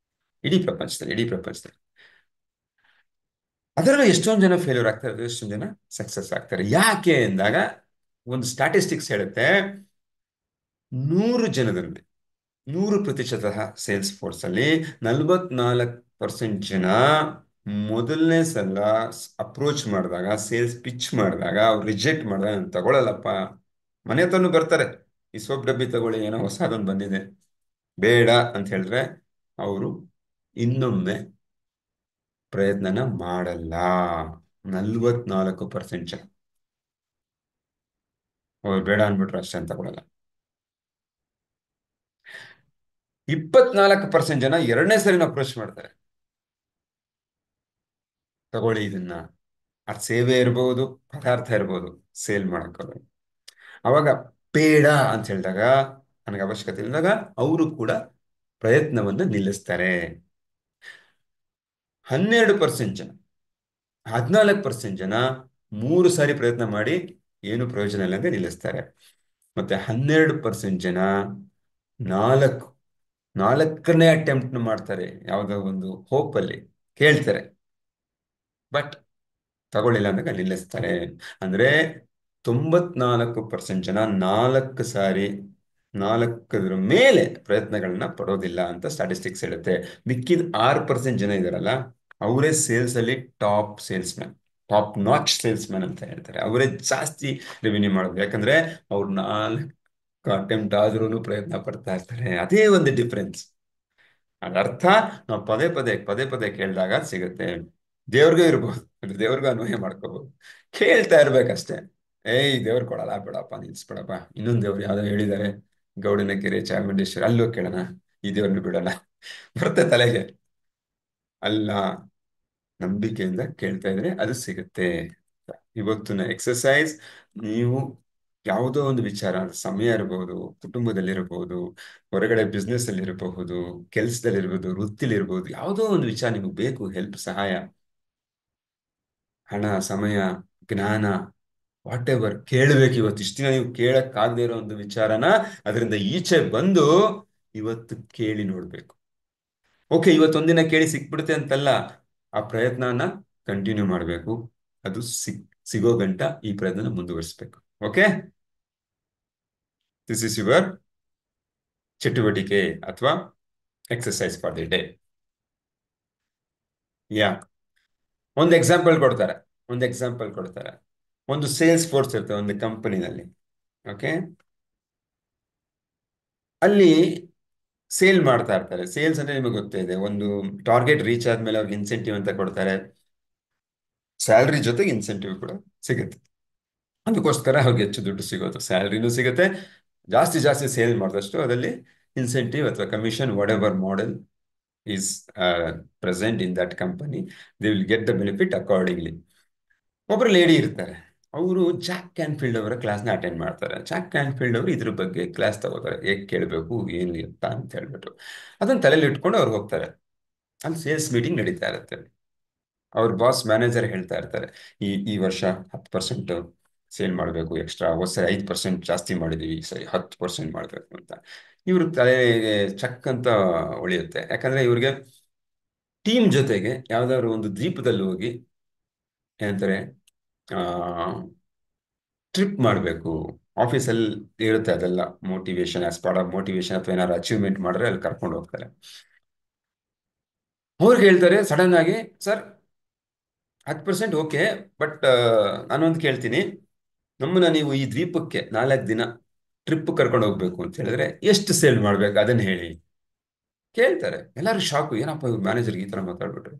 ಇಡೀ ಪ್ರಪಂಚದಲ್ಲಿ ಅದರಲ್ಲೂ ಎಷ್ಟೊಂದು ಜನ ಫೇಲ್ಯೂರ್ ಆಗ್ತಾರೆ, ಎಷ್ಟೊಂದು ಜನ ಸಕ್ಸಸ್ ಆಗ್ತಾರೆ. ಯಾಕೆ ಅಂದಾಗ, ಒಂದು ಸ್ಟ್ಯಾಟಿಸ್ಟಿಕ್ಸ್ ಹೇಳುತ್ತೆ, 100 ಜನದಲ್ಲಿ 100% ಸೇಲ್ಸ್ ಫೋರ್ಸ್ ಅಲ್ಲಿ 44% ಜನ ಮೊದಲನೇ ಸಲ ಅಪ್ರೋಚ್ ಮಾಡಿದಾಗ, ಸೇಲ್ಸ್ ಪಿಚ್ ಮಾಡಿದಾಗ ಅವ್ರು ರಿಜೆಕ್ಟ್ ಮಾಡಿದಾಗ, ನಾನು ತಗೊಳಲ್ಲಪ್ಪ, ಮನೆ ಹತ್ರನೂ ಬರ್ತಾರೆ, ಈ ಸೋಪ್ ಡಬ್ಬಿ ತಗೊಳ್ಳಿ, ಏನೋ ಹೊಸದೊಂದು ಬಂದಿದೆ, ಬೇಡ ಅಂತ ಹೇಳಿದ್ರೆ ಅವರು ಇನ್ನೊಮ್ಮೆ ಪ್ರಯತ್ನನ ಮಾಡಲ್ಲ. 44% ಜನ ಅವ್ರು ಬೇಡ ಅಂದ್ಬಿಟ್ರು ಅಷ್ಟೇ ಅಂತ ತಗೊಳಲ್ಲ. 24% ಜನ ಎರಡನೇ ಸರಿನ ಅಪ್ರೋಚ್ ಮಾಡ್ತಾರೆ, ತಗೊಳ್ಳಿ ಇದನ್ನ, ಅದು ಸೇವೆ ಇರ್ಬೋದು, ಪದಾರ್ಥ ಇರ್ಬೋದು, ಸೇಲ್ ಮಾಡಕ್ಕೆ. ಅವಾಗ ಬೇಡ ಅಂತ ಹೇಳಿದಾಗ, ನನಗೆ ಅವಶ್ಯಕತೆ ಇಲ್ಲದಾಗ ಅವರು ಕೂಡ ಪ್ರಯತ್ನವನ್ನ ನಿಲ್ಲಿಸ್ತಾರೆ. 12% ಜನ, 14% ಜನ 3 ಸಾರಿ ಪ್ರಯತ್ನ ಮಾಡಿ ಏನು ಪ್ರಯೋಜನ ಇಲ್ಲ ಅಂದ್ರೆ ನಿಲ್ಲಿಸ್ತಾರೆ. ಮತ್ತೆ 12% ಜನ ನಾಲ್ಕು ನಾಲ್ಕನೇ ಅಟೆಂಪ್ಟ್ ಮಾಡ್ತಾರೆ, ಯಾವುದೋ ಒಂದು ಹೋಪ್ ಅಲ್ಲಿ ಕೇಳ್ತಾರೆ, ಬಟ್ ತಗೊಳ್ಳಿಲ್ಲ ಅಂದಾಗ ನಿಲ್ಲಿಸ್ತಾರೆ. ಅಂದ್ರೆ 94% ಜನ 4 ಸಾರಿ, ನಾಲ್ಕದ್ರ ಮೇಲೆ ಪ್ರಯತ್ನಗಳನ್ನ ಪಡೋದಿಲ್ಲ ಅಂತ ಸ್ಟಾಟಿಸ್ಟಿಕ್ಸ್ ಹೇಳುತ್ತೆ. ಮಿಕ್ಕಿದ 6% ಜನ ಇದಾರಲ್ಲ, ಅವರೇ ಸೇಲ್ಸ್ ಅಲ್ಲಿ top sales man, top notch sales man ಅಂತ ಹೇಳ್ತಾರೆ. ಅವರೇ ಜಾಸ್ತಿ ರೆವಿನ್ಯೂ ಮಾಡೋದು, ಯಾಕಂದ್ರೆ ಅವ್ರು 4 ಅಟೆಂಪ್ಟ್ ಆದ್ರೂ ಪ್ರಯತ್ನ ಪಡ್ತಾ ಇರ್ತಾರೆ. ಅದೇ ಒಂದು ಡಿಫ್ರೆನ್ಸ್. ಅದರ್ಥ ನಾವು ಪದೇ ಪದೇ ಪದೇ ಪದೇ ಕೇಳಿದಾಗ ಸಿಗುತ್ತೆ. ದೇವ್ರಿಗೂ ಇರ್ಬೋದು, ಅದು ದೇವ್ರಿಗೂ ಅನ್ವಯ ಮಾಡ್ಕೋಬಹುದು. ಕೇಳ್ತಾ ಇರ್ಬೇಕಷ್ಟೇ. ಏಯ್ ದೇವ್ರು ಕೊಡಲ್ಲ ಬಿಡಪ್ಪ, ನಿಲ್ಸ್ಬಿಡಪ್ಪ, ಇನ್ನೊಂದು ದೇವ್ರು ಯಾವ್ದೋ ಹೇಳಿದ್ದಾರೆ, ಗೌಡನ ಕೆರೆ ಚಾಮುಂಡೇಶ್ವರಿ, ಅಲ್ಲೋ ಕೇಳೋಣ, ಈ ದೇವ್ರನ್ನ ಬಿಡೋಣ, ಬರುತ್ತೆ ತಲೆಗೆ. ಅಲ್ಲ, ನಂಬಿಕೆಯಿಂದ ಕೇಳ್ತಾ ಇದ್ರೆ ಅದು ಸಿಗುತ್ತೆ. ಇವತ್ತಿನ ಎಕ್ಸಸೈಸ್, ನೀವು ಯಾವುದೋ ಒಂದು ವಿಚಾರ, ಸಮಯ ಇರಬಹುದು, ಕುಟುಂಬದಲ್ಲಿರಬಹುದು, ಹೊರಗಡೆ ಬಿಸ್ನೆಸ್ ಅಲ್ಲಿ ಇರಬಹುದು, ಕೆಲಸದಲ್ಲಿರ್ಬೋದು, ವೃತ್ತಿಲಿರ್ಬೋದು, ಯಾವುದೋ ಒಂದು ವಿಚಾರ ನಿಮಗೆ ಬೇಕು, ಹೆಲ್ಪ್, ಸಹಾಯ, ಹಣ, ಸಮಯ, ಜ್ಞಾನ, ವಾಟ್ ಎವರ್ ಕೇಳಬೇಕು. ಇವತ್ತು ಇಷ್ಟು ದಿನ ನೀವು ಕೇಳಕ್ಕಾಗದೇ ಇರೋ ಒಂದು ವಿಚಾರನ ಅದರಿಂದ ಈಚೆ ಬಂದು ಇವತ್ತು ಕೇಳಿ ನೋಡ್ಬೇಕು. ಓಕೆ, ಇವತ್ತೊಂದಿನ ಕೇಳಿ ಸಿಕ್ಬಿಡುತ್ತೆ ಅಂತಲ್ಲ, ಆ ಪ್ರಯತ್ನನ ಕಂಟಿನ್ಯೂ ಮಾಡಬೇಕು. ಅದು ಸಿಗೋ ಗಂಟ ಈ ಪ್ರಯತ್ನ ಮುಂದುವರಿಸ್ಬೇಕು. ಓಕೆ, ದಿಸ್ ಇಸ್ ಯುವರ್ ಚಟುವಟಿಕೆ ಅಥವಾ ಎಕ್ಸರ್ಸೈಸ್ ಫಾರ್ ದಿ ಡೇ. ಯಾ, ಒಂದು ಎಕ್ಸಾಂಪಲ್ ಕೊಡ್ತಾರೆ. ಒಂದು ಸೇಲ್ಸ್ ಫೋರ್ಸ್ ಇರ್ತದೆ ಒಂದು ಕಂಪನಿನಲ್ಲಿ. ಓಕೆ, ಅಲ್ಲಿ ಸೇಲ್ ಮಾಡ್ತಾ ಇರ್ತಾರೆ. ಸೇಲ್ಸ್ ಅಂದ್ರೆ ನಿಮಗೆ ಗೊತ್ತೇ ಇದೆ, ಒಂದು ಟಾರ್ಗೆಟ್ ರೀಚ್ ಆದ್ಮೇಲೆ ಅವ್ರಿಗೆ ಇನ್ಸೆಂಟಿವ್ ಅಂತ ಕೊಡ್ತಾರೆ. ಸ್ಯಾಲ್ರಿ ಜೊತೆಗೆ ಇನ್ಸೆಂಟಿವ್ ಕೂಡ ಸಿಗುತ್ತೆ. ಅದಕ್ಕೋಸ್ಕರ ಅವ್ರಿಗೆ ಹೆಚ್ಚು ದುಡ್ಡು ಸಿಗೋದು, ಸ್ಯಾಲ್ರಿನೂ ಸಿಗುತ್ತೆ. ಜಾಸ್ತಿ ಜಾಸ್ತಿ ಸೇಲ್ ಮಾಡಿದಷ್ಟು ಅದರಲ್ಲಿ ಇನ್ಸೆಂಟಿವ್ ಅಥವಾ commission, what ever model is present in that company, they will get the benefit accordingly. ಒಬ್ರು ಲೇಡಿ ಇರ್ತಾರೆ, ಅವರು ಜಾಕ್ ಕ್ಯಾನ್ಫೀಲ್ಡ್ ಅವರ ಕ್ಲಾಸ್ನ ಅಟೆಂಡ್ ಮಾಡ್ತಾರೆ. ಜಾಕ್ ಕ್ಯಾನ್ಫೀಲ್ಡ್ ಅವರು ಇದ್ರ ಬಗ್ಗೆ ಕ್ಲಾಸ್ ತಗೋತಾರೆ, ಹೇಗೆ ಕೇಳಬೇಕು, ಏನು ಅಂತ ಹೇಳ್ಬಿಟ್ಟು. ಅದನ್ನ ತಲೆಯಲ್ಲಿ ಇಟ್ಕೊಂಡು ಅವ್ರು ಹೋಗ್ತಾರೆ. ಅಲ್ಲಿ ಸೇಲ್ಸ್ ಮೀಟಿಂಗ್ ನಡೀತಾ ಇರುತ್ತೆ. ಅವ್ರ ಬಾಸ್ ಮ್ಯಾನೇಜರ್ ಹೇಳ್ತಾ ಇರ್ತಾರೆ, ಈ ವರ್ಷ 10% ಸೇಲ್ ಮಾಡಬೇಕು ಎಕ್ಸ್ಟ್ರಾ, ಸರಿ 5% ಜಾಸ್ತಿ ಮಾಡಿದೀವಿ, ಸರಿ 10% ಮಾಡಬೇಕು ಅಂತ. ಇವ್ರ ತಲೆಗೆ ಚಕ್ ಅಂತ ಉಳಿಯುತ್ತೆ. ಯಾಕಂದ್ರೆ ಇವ್ರಿಗೆ ಟೀಮ್ ಜೊತೆಗೆ ಯಾವ್ದಾದ್ರು ಒಂದು ದ್ವೀಪದಲ್ಲಿ ಹೋಗಿ ಏನಂತಾರೆ, ಟ್ರಿಪ್ ಮಾಡಬೇಕು. ಆಫೀಸಲ್ಲಿ ಇರುತ್ತೆ ಅದೆಲ್ಲ, motivation, as part of motivation, ಅಥವಾ ಏನಾದ್ರು ಅಚೀವ್ಮೆಂಟ್ ಮಾಡಿದ್ರೆ ಅಲ್ಲಿ ಕರ್ಕೊಂಡು ಹೋಗ್ತಾರೆ. ಅವ್ರಿಗೆ ಹೇಳ್ತಾರೆ ಸಡನ್ ಆಗಿ, ಸರ್ 10% ಓಕೆ, ಬಟ್ ನಾನೊಂದು ಕೇಳ್ತೀನಿ, ನಮ್ಮನ್ನ ನೀವು ಈ ದ್ವೀಪಕ್ಕೆ 4 ದಿನ ಟ್ರಿಪ್ ಕರ್ಕೊಂಡು ಹೋಗ್ಬೇಕು ಅಂತ ಹೇಳಿದ್ರೆ ಎಷ್ಟು ಸೇಲ್ ಮಾಡ್ಬೇಕು ಅದನ್ನ ಹೇಳಿ. ಕೇಳ್ತಾರೆ. ಎಲ್ಲರೂ ಶಾಕು, ಏನಪ್ಪ ಇವ್ರು ಮ್ಯಾನೇಜರ್ಗೆ ಈ ತರ ಮಾತಾಡ್ಬಿಟ್ರು.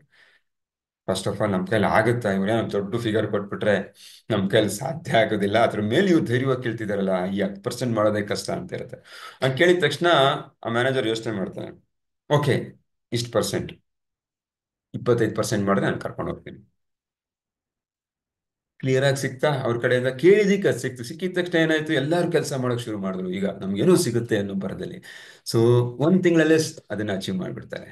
ಫಸ್ಟ್ ಆಫ್ ಆಲ್ ನಮ್ಮ ಕೈಲಿ ಆಗುತ್ತಾ, ಇವ್ರೇನೋ ದೊಡ್ಡ ಫಿಗರ್ ಕೊಟ್ಬಿಟ್ರೆ ನಮ್ಮ ಕೈಲಿ ಸಾಧ್ಯ ಆಗೋದಿಲ್ಲ, ಅದ್ರ ಮೇಲೆ ಇವ್ರು ಧೈರ್ಯವಾಗಿ ಕೇಳ್ತಿದಾರಲ್ಲ, ಈ 10% ಮಾಡೋದೇ ಕಷ್ಟ ಅಂತ ಇರುತ್ತೆ. ಹಂಗೆ ಕೇಳಿದ ತಕ್ಷಣ ಆ ಮ್ಯಾನೇಜರ್ ಯೋಚನೆ ಮಾಡ್ತಾನೆ, ಓಕೆ, ಇಷ್ಟು ಪರ್ಸೆಂಟ್, 25% ಮಾಡಿದ್ರೆ ನಾನು ಕರ್ಕೊಂಡು ಹೋಗ್ತೀನಿ. ಕ್ಲಿಯರ್ ಆಗಿ ಸಿಕ್ತಾ ಅವ್ರ ಕಡೆಯಿಂದ? ಕೇಳಿದಿಕ್ಕೆ ಅದು ಸಿಕ್ತು. ಸಿಕ್ಕಿದ ತಕ್ಷಣ ಏನಾಯ್ತು, ಎಲ್ಲರೂ ಕೆಲಸ ಮಾಡೋಕೆ ಶುರು ಮಾಡಿದ್ರು. ಈಗ ನಮ್ಗೇನೋ ಸಿಗುತ್ತೆ ಅನ್ನೋ ಬರದಲ್ಲಿ. ಸೊ 1 ತಿಂಗಳಲ್ಲೇ ಅದನ್ನ ಅಚೀವ್ ಮಾಡಿಬಿಡ್ತಾರೆ.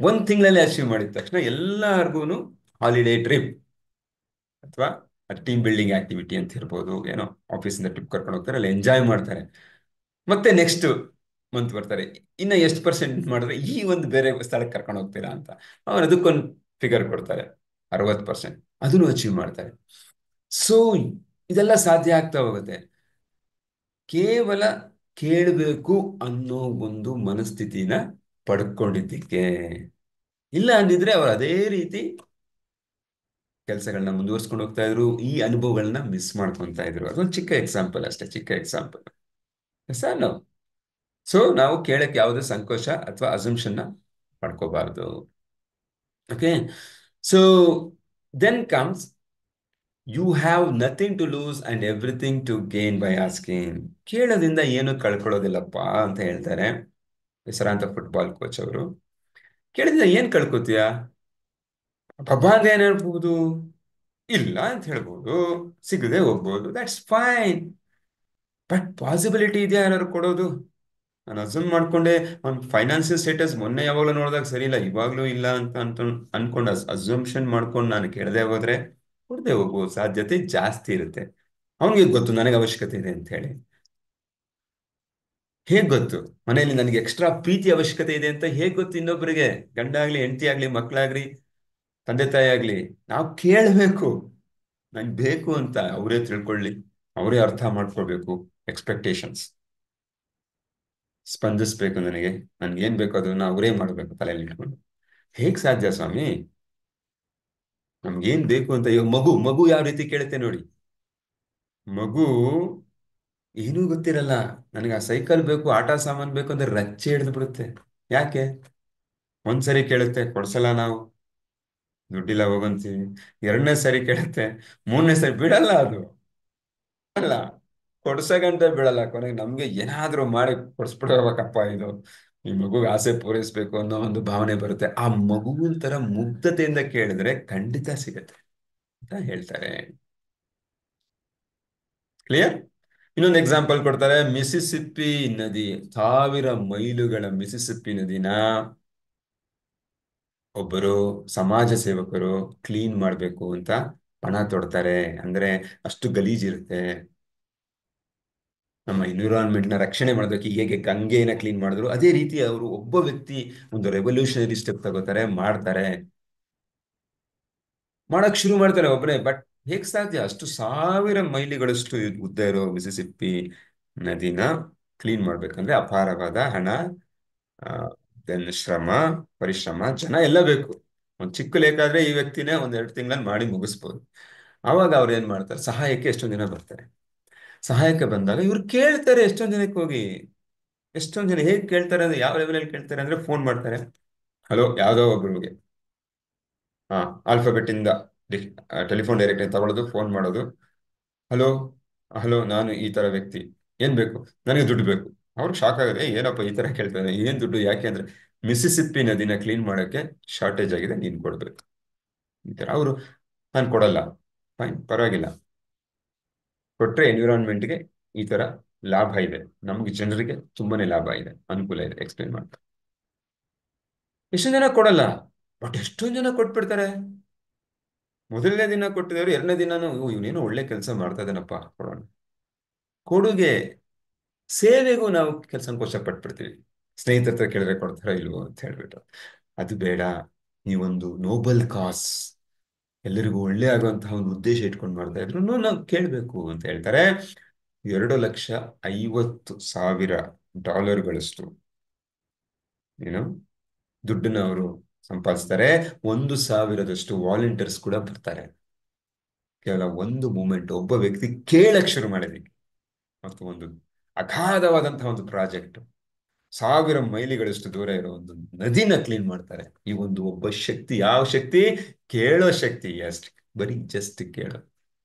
1 ತಿಂಗಳಲ್ಲೇ ಅಚೀವ್ ಮಾಡಿದ ತಕ್ಷಣ ಎಲ್ಲಾರ್ಗು ಹಾಲಿಡೇ ಟ್ರಿಪ್ ಅಥವಾ ಟೀಮ್ ಬಿಲ್ಡಿಂಗ್ ಆಕ್ಟಿವಿಟಿ ಅಂತ ಇರ್ಬೋದು, ಏನೋ ಆಫೀಸಿಂದ ಟ್ರಿಪ್ ಕರ್ಕೊಂಡು ಹೋಗ್ತಾರೆ, ಅಲ್ಲಿ ಎಂಜಾಯ್ ಮಾಡ್ತಾರೆ. ಮತ್ತೆ ನೆಕ್ಸ್ಟ್ ಮಂತ್ ಬರ್ತಾರೆ, ಇನ್ನ ಎಷ್ಟು ಪರ್ಸೆಂಟ್ ಮಾಡಿದ್ರೆ ಈ ಒಂದು ಬೇರೆ ಸ್ಥಳಕ್ಕೆ ಕರ್ಕೊಂಡು ಹೋಗ್ತೀರಾ ಅಂತ ಅವ್ರು ಅದಕ್ಕೊಂದು ಫಿಗರ್ ಕೊಡ್ತಾರೆ, 60%, ಅದನ್ನು ಅಚೀವ್ ಮಾಡ್ತಾರೆ. ಸೊ ಇದೆಲ್ಲ ಸಾಧ್ಯ ಆಗ್ತಾ ಹೋಗುತ್ತೆ ಕೇವಲ ಕೇಳಬೇಕು ಅನ್ನೋ ಒಂದು ಮನಸ್ಥಿತಿನ ಪಡ್ಕೊಂಡಿದ್ದಕ್ಕೆ. ಇಲ್ಲ ಅಂದಿದ್ರೆ ಅವ್ರು ಅದೇ ರೀತಿ ಕೆಲಸಗಳನ್ನ ಮುಂದುವರ್ಸ್ಕೊಂಡು ಹೋಗ್ತಾ ಇದ್ರು, ಈ ಅನುಭವಗಳನ್ನ ಮಿಸ್ ಮಾಡ್ಕೊತಾ ಇದ್ರು. ಅದೊಂದು ಚಿಕ್ಕ ಎಕ್ಸಾಂಪಲ್ ಅಷ್ಟೇ, ಚಿಕ್ಕ ಎಕ್ಸಾಂಪಲ್. ಸರ್ ನಾವು, ಸೊ ನಾವು ಕೇಳಕ್ಕೆ ಯಾವುದೇ ಸಂಕೋಚ ಅಥವಾ ಅಸಂಪ್ಷನ್ ಪಡ್ಕೋಬಾರ್ದು. Okay, so then comes you have nothing to lose and everything to gain by asking. ಕೇಳೋದ್ರಿಂದ ಏನು ಕಳ್ಕೊಳ್ಳೋದಿಲ್ಲಪ್ಪ ಅಂತ ಹೇಳ್ತಾರೆ ಹೆಸರಾಂತ ಫುಟ್ಬಾಲ್ ಕೋಚ್ ಅವರು. ಕೇಳಿದ್ರೆ ಏನ್ ಕಳ್ಕೊತೀಯಾ? ಪಬ್ಬ ಅಂತ ಏನ್ ಹೇಳ್ಬಹುದು, ಇಲ್ಲ ಅಂತ ಹೇಳ್ಬೋದು, ಸಿಗದೆ ಹೋಗ್ಬೋದು, ದಟ್ಸ್ ಫೈನ್. ಬಟ್ ಪಾಸಿಬಿಲಿಟಿ ಇದೆಯಾ ಯಾರು ಕೊಡೋದು? ನಾನು ಅಸ್ಯೂಮ್ ಮಾಡ್ಕೊಂಡೆ ಅವ್ನ ಫೈನಾನ್ಸಿಯಲ್ ಸ್ಟೇಟಸ್ ಮೊನ್ನೆ ಯಾವಾಗಲೂ ನೋಡಿದಾಗ ಸರಿ ಇಲ್ಲ, ಇವಾಗ್ಲೂ ಇಲ್ಲ ಅಂತ ಅನ್ಕೊಂಡು ಅಸ್ಯೂಮ್ಷನ್ ಮಾಡ್ಕೊಂಡು ನಾನು ಕೇಳದೆ ಹೋದ್ರೆ ಕೊಡದೆ ಹೋಗುವ ಸಾಧ್ಯತೆ ಜಾಸ್ತಿ ಇರುತ್ತೆ. ಅವನಿಗೆ ಗೊತ್ತು ನನಗೆ ಅವಶ್ಯಕತೆ ಇದೆ ಅಂತ ಹೇಳಿ. ಹೇಗ್ ಗೊತ್ತು? ಮನೆಯಲ್ಲಿ ನನಗೆ ಎಕ್ಸ್ಟ್ರಾ ಪ್ರೀತಿ ಅವಶ್ಯಕತೆ ಇದೆ ಅಂತ ಹೇಗ್ ಗೊತ್ತು ಇನ್ನೊಬ್ಬರಿಗೆ? ಗಂಡ ಆಗ್ಲಿ, ಹೆಂಡತಿ ಆಗ್ಲಿ, ಮಕ್ಕಳಾಗ್ಲಿ, ತಂದೆ ತಾಯಿ ಆಗ್ಲಿ. ನಾವು ಕೇಳಬೇಕು, ನಂಗೆ ಬೇಕು ಅಂತ ಅವರೇ ತಿಳ್ಕೊಳ್ಳಿ, ಅವರೇ ಅರ್ಥ ಮಾಡ್ಕೊಳ್ಬೇಕು. ಎಕ್ಸ್ಪೆಕ್ಟೇಷನ್ಸ್ ಸ್ಪಂದಿಸ್ಬೇಕು. ನನ್ಗೆ ಏನ್ ಬೇಕು ಅದನ್ನ ಅವರೇ ಮಾಡ್ಬೇಕು ತಲೆಯಲ್ಲಿ ಇಟ್ಕೊಂಡು. ಹೇಗ್ ಸಾಧ್ಯ ಸ್ವಾಮಿ? ನಮ್ಗೇನ್ ಬೇಕು ಅಂತ ಇವಾಗ ಮಗು ಮಗು ಯಾವ ರೀತಿ ಕೇಳುತ್ತೆ ನೋಡಿ. ಮಗು ಏನೂ ಗೊತ್ತಿರಲ್ಲ, ನನಗೆ ಆ ಸೈಕಲ್ ಬೇಕು, ಆಟ ಸಾಮಾನ್ ಬೇಕು ಅಂದ್ರೆ ರಚ್ಚೆ ಹಿಡಿದು ಬಿಡುತ್ತೆ. ಯಾಕೆ? ಒಂದ್ಸರಿ ಕೇಳುತ್ತೆ, ಕೊಡ್ಸಲ್ಲ ನಾವು, ದುಡ್ಡಿಲ್ಲ ಹೋಗಂತೀವಿ. ಎರಡನೇ ಸರಿ ಕೇಳುತ್ತೆ, ಮೂರನೇ ಸರಿ ಬಿಡಲ್ಲ ಅದು. ಅಲ್ಲ, ಕೊಡ್ಸಗಂಟ ಬಿಡಲ್ಲ. ಕೊನೆಗೆ ನಮ್ಗೆ ಏನಾದ್ರೂ ಮಾಡಿ ಕೊಡ್ಸ್ಬಿಡ್ಬೇಕಪ್ಪ ಇದು, ಈ ಮಗುಗೆ ಆಸೆ ಪೂರೈಸ್ಬೇಕು ಅನ್ನೋ ಒಂದು ಭಾವನೆ ಬರುತ್ತೆ. ಆ ಮಗುವಿನ ತರ ಮುಗ್ಧತೆಯಿಂದ ಕೇಳಿದ್ರೆ ಖಂಡಿತ ಸಿಗತ್ತೆ ಅಂತ ಹೇಳ್ತಾರೆ. ಕ್ಲಿಯರ್? ಇನ್ನೊಂದು ಎಕ್ಸಾಂಪಲ್ ಕೊಡ್ತಾರೆ. ಮಿಸಿಸಿಪ್ಪಿ ನದಿ, 1000 ಮೈಲುಗಳ ಮಿಸಿಸಿಪ್ಪಿ ನದಿನ ಒಬ್ಬರು ಸಮಾಜ ಸೇವಕರು ಕ್ಲೀನ್ ಮಾಡ್ಬೇಕು ಅಂತ ಪಣ ತೊಡ್ತಾರೆ. ಅಂದ್ರೆ ಅಷ್ಟು ಗಲೀಜಿರುತ್ತೆ. ನಮ್ಮ ಎನ್ವಿರಾನ್ಮೆಂಟ್ ನ ರಕ್ಷಣೆ ಮಾಡ್ಬೇಕು. ಈಗ ಹೇಗೆ ಗಂಗೆನ ಕ್ಲೀನ್ ಮಾಡಿದ್ರು ಅದೇ ರೀತಿ ಅವರು ಒಬ್ಬ ವ್ಯಕ್ತಿ ಒಂದು ರೆವಲ್ಯೂಷನರಿ ಸ್ಟೆಪ್ ತಗೋತಾರೆ, ಮಾಡ್ತಾರೆ, ಮಾಡಕ್ ಶುರು ಮಾಡ್ತಾರೆ ಒಬ್ಬನೇ. ಬಟ್ ಹೇಗ್ ಸಾಧ್ಯ? ಅಷ್ಟು 1000 ಮೈಲಿಗಳಷ್ಟು ಉದ್ದ ಇರೋ ಮಿಸಿಸಿಪ್ಪಿ ನದಿನ ಕ್ಲೀನ್ ಮಾಡ್ಬೇಕಂದ್ರೆ ಅಪಾರವಾದ ಹಣ, ದೆನ್ ಶ್ರಮ, ಪರಿಶ್ರಮ, ಜನ ಎಲ್ಲ ಬೇಕು. ಒಂದ್ ಚಿಕ್ಕ ಲೇಕ್ ಆದ್ರೆ ಈ ವ್ಯಕ್ತಿನೇ 1-2 ತಿಂಗಳಲ್ಲಿ ಮಾಡಿ ಮುಗಿಸ್ಬೋದು. ಅವಾಗ ಅವ್ರು ಏನ್ ಮಾಡ್ತಾರೆ, ಸಹಾಯಕ್ಕೆ ಎಷ್ಟೊಂದ್ ಜನ ಬರ್ತಾರೆ. ಸಹಾಯಕ್ಕೆ ಬಂದಾಗ ಇವ್ರು ಕೇಳ್ತಾರೆ ಎಷ್ಟೊಂದ್ ಜನಕ್ಕೆ ಹೋಗಿ. ಎಷ್ಟೊಂದ್ ಜನ ಹೇಗ್ ಕೇಳ್ತಾರೆ ಅಂದ್ರೆ, ಯಾವ ಲೆವೆಲಲ್ಲಿ ಕೇಳ್ತಾರೆ ಅಂದ್ರೆ, ಫೋನ್ ಮಾಡ್ತಾರೆ. ಹಲೋ, ಯಾವ್ದೋ ಒಬ್ರಿಗೆ, ಹಾ, ಆಲ್ಫಾಬೆಟ್ ಇಂದ ಟೆಲಿಫೋನ್ ಡೈರೆಕ್ಟ್ ತಗೊಳ್ಳೋದು, ಫೋನ್ ಮಾಡೋದು. ಹಲೋ, ಹಲೋ, ನಾನು ಈ ತರ ವ್ಯಕ್ತಿ, ಏನ್ ಬೇಕು? ನನಗೆ ದುಡ್ಡು ಬೇಕು. ಅವ್ರಿಗೆ ಶಾಕ್ ಆಗುತ್ತೆ, "ಏ, ಏನಪ್ಪ ಈ ತರ ಕೇಳ್ತಾನೆ, ಏನ್ ದುಡ್ಡು? ಯಾಕೆ ಅಂದ್ರೆ ಮಿಸಿಸಿಪ್ಪಿ ನದಿನ ಕ್ಲೀನ್ ಮಾಡಕ್ಕೆ ಶಾರ್ಟೇಜ್ ಆಗಿದೆ, ನೀನ್ ಕೊಡ್ಬೇಕು." ಈ ತರ ಅವರು, ನಾನು ಕೊಡಲ್ಲ. ಫೈನ್, ಪರವಾಗಿಲ್ಲ, ಕೊಟ್ರೆ ಎನ್ವಿರಾನ್ಮೆಂಟ್ಗೆ ಈ ತರ ಲಾಭ ಇದೆ, ನಮ್ಗೆ ಜನರಿಗೆ ತುಂಬಾನೇ ಲಾಭ ಇದೆ, ಅನುಕೂಲ ಇದೆ, ಎಕ್ಸ್ಪ್ಲೇನ್ ಮಾಡ್ತಾರೆ. ಎಷ್ಟೊಂದ್ ಜನ ಕೊಡಲ್ಲ, ಬಟ್ ಎಷ್ಟೊಂದ್ ಜನ ಕೊಟ್ಬಿಡ್ತಾರೆ. ಮೊದಲನೇ ದಿನ ಕೊಟ್ಟಿದವರು ಎರಡನೇ ದಿನಾನು, ಇವನೇನೋ ಒಳ್ಳೆ ಕೆಲಸ ಮಾಡ್ತಾ ಇದ್ದಾನಪ್ಪ, ಕೊಡೋಣ. ಕೊಡುಗೆ, ಸೇವೆಗೂ ನಾವು ಸಂಕೋಚ ಪಟ್ಬಿಡ್ತೀವಿ. ಸ್ನೇಹಿತರ ಹತ್ರ ಕೇಳಿದ್ರೆ ಕೊಡ್ತಾರ ಇಲ್ವೋ ಅಂತ ಹೇಳ್ಬಿಟ್ಟು. ಅದು ಬೇಡ. ನೀವೊಂದು ನೋಬಲ್ ಕಾಸ್, ಎಲ್ಲರಿಗೂ ಒಳ್ಳೆ ಆಗುವಂತಹ ಒಂದು ಉದ್ದೇಶ ಇಟ್ಕೊಂಡು ಮಾಡ್ತಾ ಇದ್ರು ನಾವು ಕೇಳಬೇಕು ಅಂತ ಹೇಳ್ತಾರೆ. 2,50,000 ಡಾಲರ್ಗಳಷ್ಟು ಏನು ದುಡ್ಡನ್ನ ಅವರು ಸಂಪಾದಿಸ್ತಾರೆ. 1,000ದಷ್ಟು ವಾಲಂಟಿಯರ್ಸ್ ಕೂಡ ಬರ್ತಾರೆ. ಕೇವಲ ಒಂದು ಮೂಮೆಂಟ್, ಒಬ್ಬ ವ್ಯಕ್ತಿ ಕೇಳಕ್ ಶುರು ಮಾಡಿದ್ವಿ ಮತ್ತು ಒಂದು ಅಗಾಧವಾದಂತಹ ಒಂದು ಪ್ರಾಜೆಕ್ಟ್, 1,000 ಮೈಲಿಗಳಷ್ಟು ದೂರ ಇರೋ ಒಂದು ನದಿನ ಕ್ಲೀನ್ ಮಾಡ್ತಾರೆ. ಈ ಒಂದು ಒಬ್ಬ ಶಕ್ತಿ, ಯಾವ ಶಕ್ತಿ? ಕೇಳೋ ಶಕ್ತಿ. ಅಷ್ಟೇ, ಬರೀ ಜಸ್ಟ್ ಕೇಳೋ.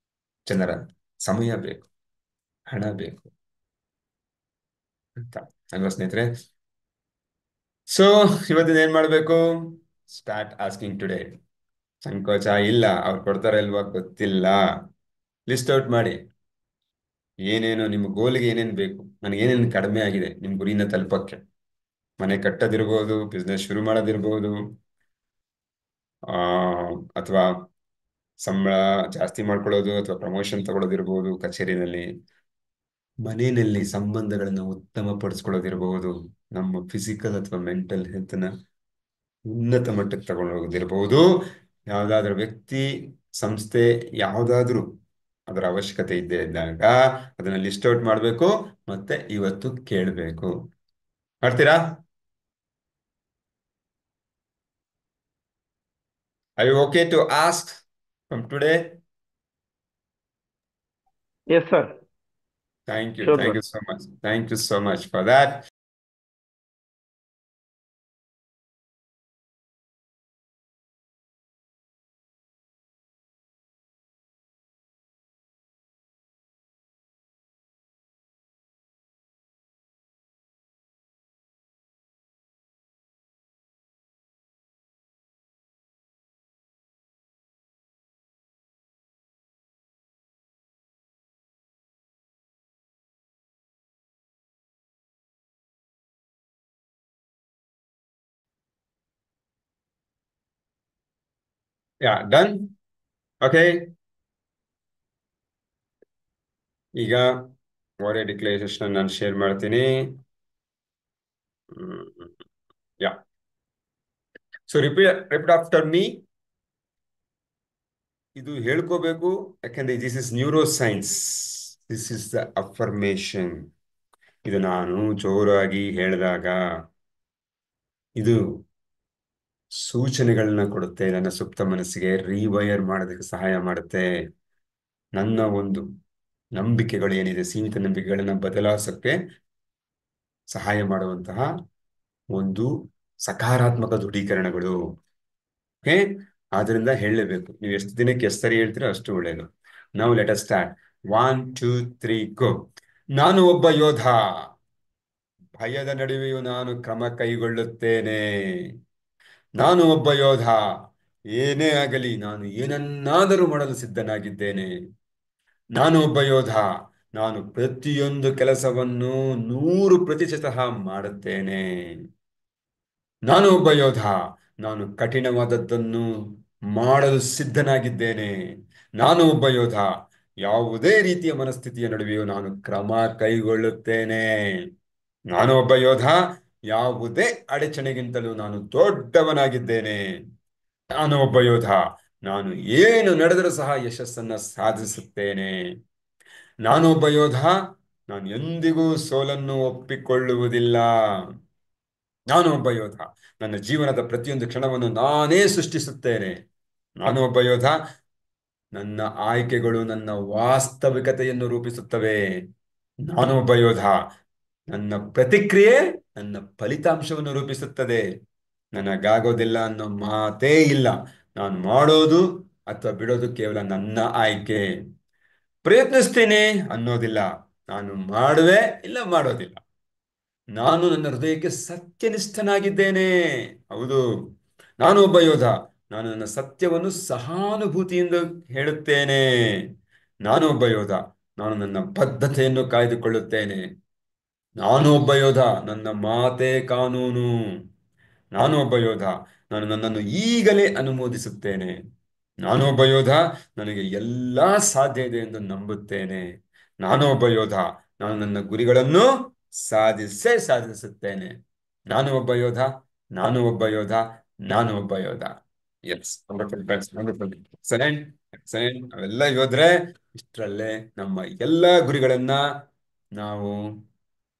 ಜನರ ಸಮಯ ಬೇಕು, ಹಣ ಬೇಕು ಅಂತ ಅಲ್ವಾ ಸ್ನೇಹಿತರೆ? ಸೊ ಇವತ್ತಿನ ಏನ್ ಮಾಡ್ಬೇಕು? Start asking today. ಸಂಕೋಚ ಇಲ್ಲ, ಅವ್ರು ಕೊಡ್ತಾರ ಇಲ್ವಾ ಗೊತ್ತಿಲ್ಲ, ಲಿಸ್ಟ್ ಔಟ್ ಮಾಡಿ. ಏನೇನು ನಿಮ್ಮ ಗೋಲ್ಗೆ ಏನೇನು ಬೇಕು, ನನಗೆ ಏನೇನು ಕಡಿಮೆ ಆಗಿದೆ ನಿಮ್ ಗುರಿನ ತಲುಪಕ್ಕೆ. ಮನೆ ಕಟ್ಟೋದಿರ್ಬೋದು, ಬಿಸ್ನೆಸ್ ಶುರು ಮಾಡೋದಿರ್ಬೋದು, ಆ ಅಥವಾ ಸಂಬಳ ಜಾಸ್ತಿ ಮಾಡ್ಕೊಳ್ಳೋದು, ಅಥವಾ ಪ್ರಮೋಷನ್ ತಗೊಳ್ಳೋದಿರ್ಬೋದು ಕಚೇರಿನಲ್ಲಿ, ಮನೆಯಲ್ಲಿ ಸಂಬಂಧಗಳನ್ನ ಉತ್ತಮ ಪಡಿಸ್ಕೊಳ್ಳೋದಿರ್ಬೋದು, ನಮ್ಮ ಫಿಸಿಕಲ್ ಅಥವಾ ಮೆಂಟಲ್ ಹೆಲ್ತ್ನ ಉನ್ನತ ಮಟ್ಟಕ್ಕೆ ತಗೊಂಡು ಹೋಗೋದಿರ್ಬೋದು. ಯಾವ್ದಾದ್ರು ವ್ಯಕ್ತಿ, ಸಂಸ್ಥೆ, ಯಾವ್ದಾದ್ರು ಅದರ ಅವಶ್ಯಕತೆ ಇದ್ದಾಗ ಅದನ್ನ ಲಿಸ್ಟ್ ಔಟ್ ಮಾಡಬೇಕು, ಮತ್ತೆ ಇವತ್ತು ಕೇಳಬೇಕು. ಮಾಡ್ತೀರಾ? I you okay to ask from today? Yes, sir. Thank you. Sure, Thank sir. you so much. Thank you so much for that. Yeah, done? Okay. ಈಗ ವಾರಿಯರ್ ಡಿಕ್ಲರೇಷನ್ ನಾನು ಶೇರ್ ಮಾಡ್ತೀನಿ. ಯಾ, so repeat after me. ಇದು ಹೇಳ್ಕೋಬೇಕು, ಯಾಕಂದ್ರೆ this is neuro science. This is the affirmation. ಇದು ನಾನು ಜೋರಾಗಿ ಹೇಳಿದಾಗ ಇದು ಸೂಚನೆಗಳನ್ನ ಕೊಡುತ್ತೆ, ನನ್ನ ಸುಪ್ತ ಮನಸ್ಸಿಗೆ ರೀವೈರ್ ಮಾಡೋದಕ್ಕೆ ಸಹಾಯ ಮಾಡುತ್ತೆ. ನನ್ನ ಒಂದು ನಂಬಿಕೆಗಳು ಏನಿದೆ, ಸೀಮಿತ ನಂಬಿಕೆಗಳನ್ನ ಬದಲಾಯಿಸಕ್ಕೆ ಸಹಾಯ ಮಾಡುವಂತಹ ಒಂದು ಸಕಾರಾತ್ಮಕ ದೃಢೀಕರಣಗಳು. ಓಕೆ, ಆದ್ರಿಂದ ಹೇಳಲೇಬೇಕು. ನೀವು ಎಷ್ಟು ದಿನಕ್ಕೆ ಎಷ್ಟು ಸರಿ ಹೇಳ್ತೀರೋ ಅಷ್ಟು ಒಳ್ಳೆಯದು. ನಾವು ಲೆಟ್ ಅಸ್ ಸ್ಟಾರ್ಟ್. 1 2 3 ಗೋ. ನಾನು ಒಬ್ಬ ಯೋಧ. ಭಯದ ನಡುವೆಯೂ ನಾನು ಕ್ರಮ ಕೈಗೊಳ್ಳುತ್ತೇನೆ. ನಾನು ಒಬ್ಬ ಯೋಧ. ಏನೇ ಆಗಲಿ ನಾನು ಏನನ್ನಾದರೂ ಮಾಡಲು ಸಿದ್ಧನಾಗಿದ್ದೇನೆ. ನಾನು ಒಬ್ಬ ಯೋಧ. ನಾನು ಪ್ರತಿಯೊಂದು ಕೆಲಸವನ್ನು 100% ಮಾಡುತ್ತೇನೆ. ನಾನು ಒಬ್ಬ ಯೋಧ. ನಾನು ಕಠಿಣವಾದದ್ದನ್ನು ಮಾಡಲು ಸಿದ್ಧನಾಗಿದ್ದೇನೆ. ನಾನು ಒಬ್ಬ ಯೋಧ. ಯಾವುದೇ ರೀತಿಯ ಮನಸ್ಥಿತಿಯ ನಡುವೆಯೂ ನಾನು ಕ್ರಮ ಕೈಗೊಳ್ಳುತ್ತೇನೆ. ನಾನು ಒಬ್ಬ ಯೋಧ. ಯಾವುದೇ ಅಡಚಣೆಗಿಂತಲೂ ನಾನು ದೊಡ್ಡವನಾಗಿದ್ದೇನೆ. ನಾನು ಒಬ್ಬ ಯೋಧ. ನಾನು ಏನು ನಡೆದರೂ ಸಹ ಯಶಸ್ಸನ್ನ ಸಾಧಿಸುತ್ತೇನೆ. ನಾನು ಒಬ್ಬ ಯೋಧ. ನಾನು ಎಂದಿಗೂ ಸೋಲನ್ನು ಒಪ್ಪಿಕೊಳ್ಳುವುದಿಲ್ಲ. ನಾನು ಒಬ್ಬ ಯೋಧ. ನನ್ನ ಜೀವನದ ಪ್ರತಿಯೊಂದು ಕ್ಷಣವನ್ನು ನಾನೇ ಸೃಷ್ಟಿಸುತ್ತೇನೆ. ನಾನು ಒಬ್ಬ ಯೋಧ. ನನ್ನ ಆಯ್ಕೆಗಳು ನನ್ನ ವಾಸ್ತವಿಕತೆಯನ್ನು ರೂಪಿಸುತ್ತವೆ. ನಾನು ಒಬ್ಬ ಯೋಧ. ನನ್ನ ಪ್ರತಿಕ್ರಿಯೆ ನನ್ನ ಫಲಿತಾಂಶವನ್ನು ರೂಪಿಸುತ್ತದೆ. ನನಗಾಗೋದಿಲ್ಲ ಅನ್ನೋ ಮಾತೇ ಇಲ್ಲ. ನಾನು ಮಾಡೋದು ಅಥವಾ ಬಿಡೋದು ಕೇವಲ ನನ್ನ ಆಯ್ಕೆ. ಪ್ರಯತ್ನಿಸ್ತೇನೆ ಅನ್ನೋದಿಲ್ಲ. ನಾನು ಮಾಡುವೆ ಇಲ್ಲ ಮಾಡೋದಿಲ್ಲ. ನಾನು ನನ್ನ ಹೃದಯಕ್ಕೆ ಸತ್ಯನಿಷ್ಠನಾಗಿದ್ದೇನೆ. ಹೌದು, ನಾನು ಒಬ್ಬ ಯೋಧ. ನಾನು ನನ್ನ ಸತ್ಯವನ್ನು ಸಹಾನುಭೂತಿಯಿಂದ ಹೇಳುತ್ತೇನೆ. ನಾನು ಒಬ್ಬ ಯೋಧ. ನಾನು ನನ್ನ ಬದ್ಧತೆಯನ್ನು ಕಾಯ್ದುಕೊಳ್ಳುತ್ತೇನೆ. ನಾನು ಒಬ್ಬ ಯೋಧ. ನನ್ನ ಮಾತೇ ಕಾನೂನು. ನಾನು ಒಬ್ಬ ಯೋಧ. ನಾನು ನನ್ನನ್ನು ಈಗಲೇ ಅನುಮೋದಿಸುತ್ತೇನೆ. ನಾನು ಒಬ್ಬ ಯೋಧ. ನನಗೆ ಎಲ್ಲ ಸಾಧ್ಯ ಇದೆ ಎಂದು ನಂಬುತ್ತೇನೆ. ನಾನು ಒಬ್ಬ ಯೋಧ. ನಾನು ನನ್ನ ಗುರಿಗಳನ್ನು ಸಾಧಿಸುತ್ತೇನೆ. ನಾನು ಒಬ್ಬ ಯೋಧ. ನಾನು ಒಬ್ಬ ಯೋಧ. ನಾನು ಒಬ್ಬ ಯೋಧ. Yes, wonderful friends, wonderful. Excellent, excellent. ನಾವೆಲ್ಲ ಯೋಧರೆ. ಇಷ್ಟರಲ್ಲೇ ನಮ್ಮ ಎಲ್ಲ ಗುರಿಗಳನ್ನ ನಾವು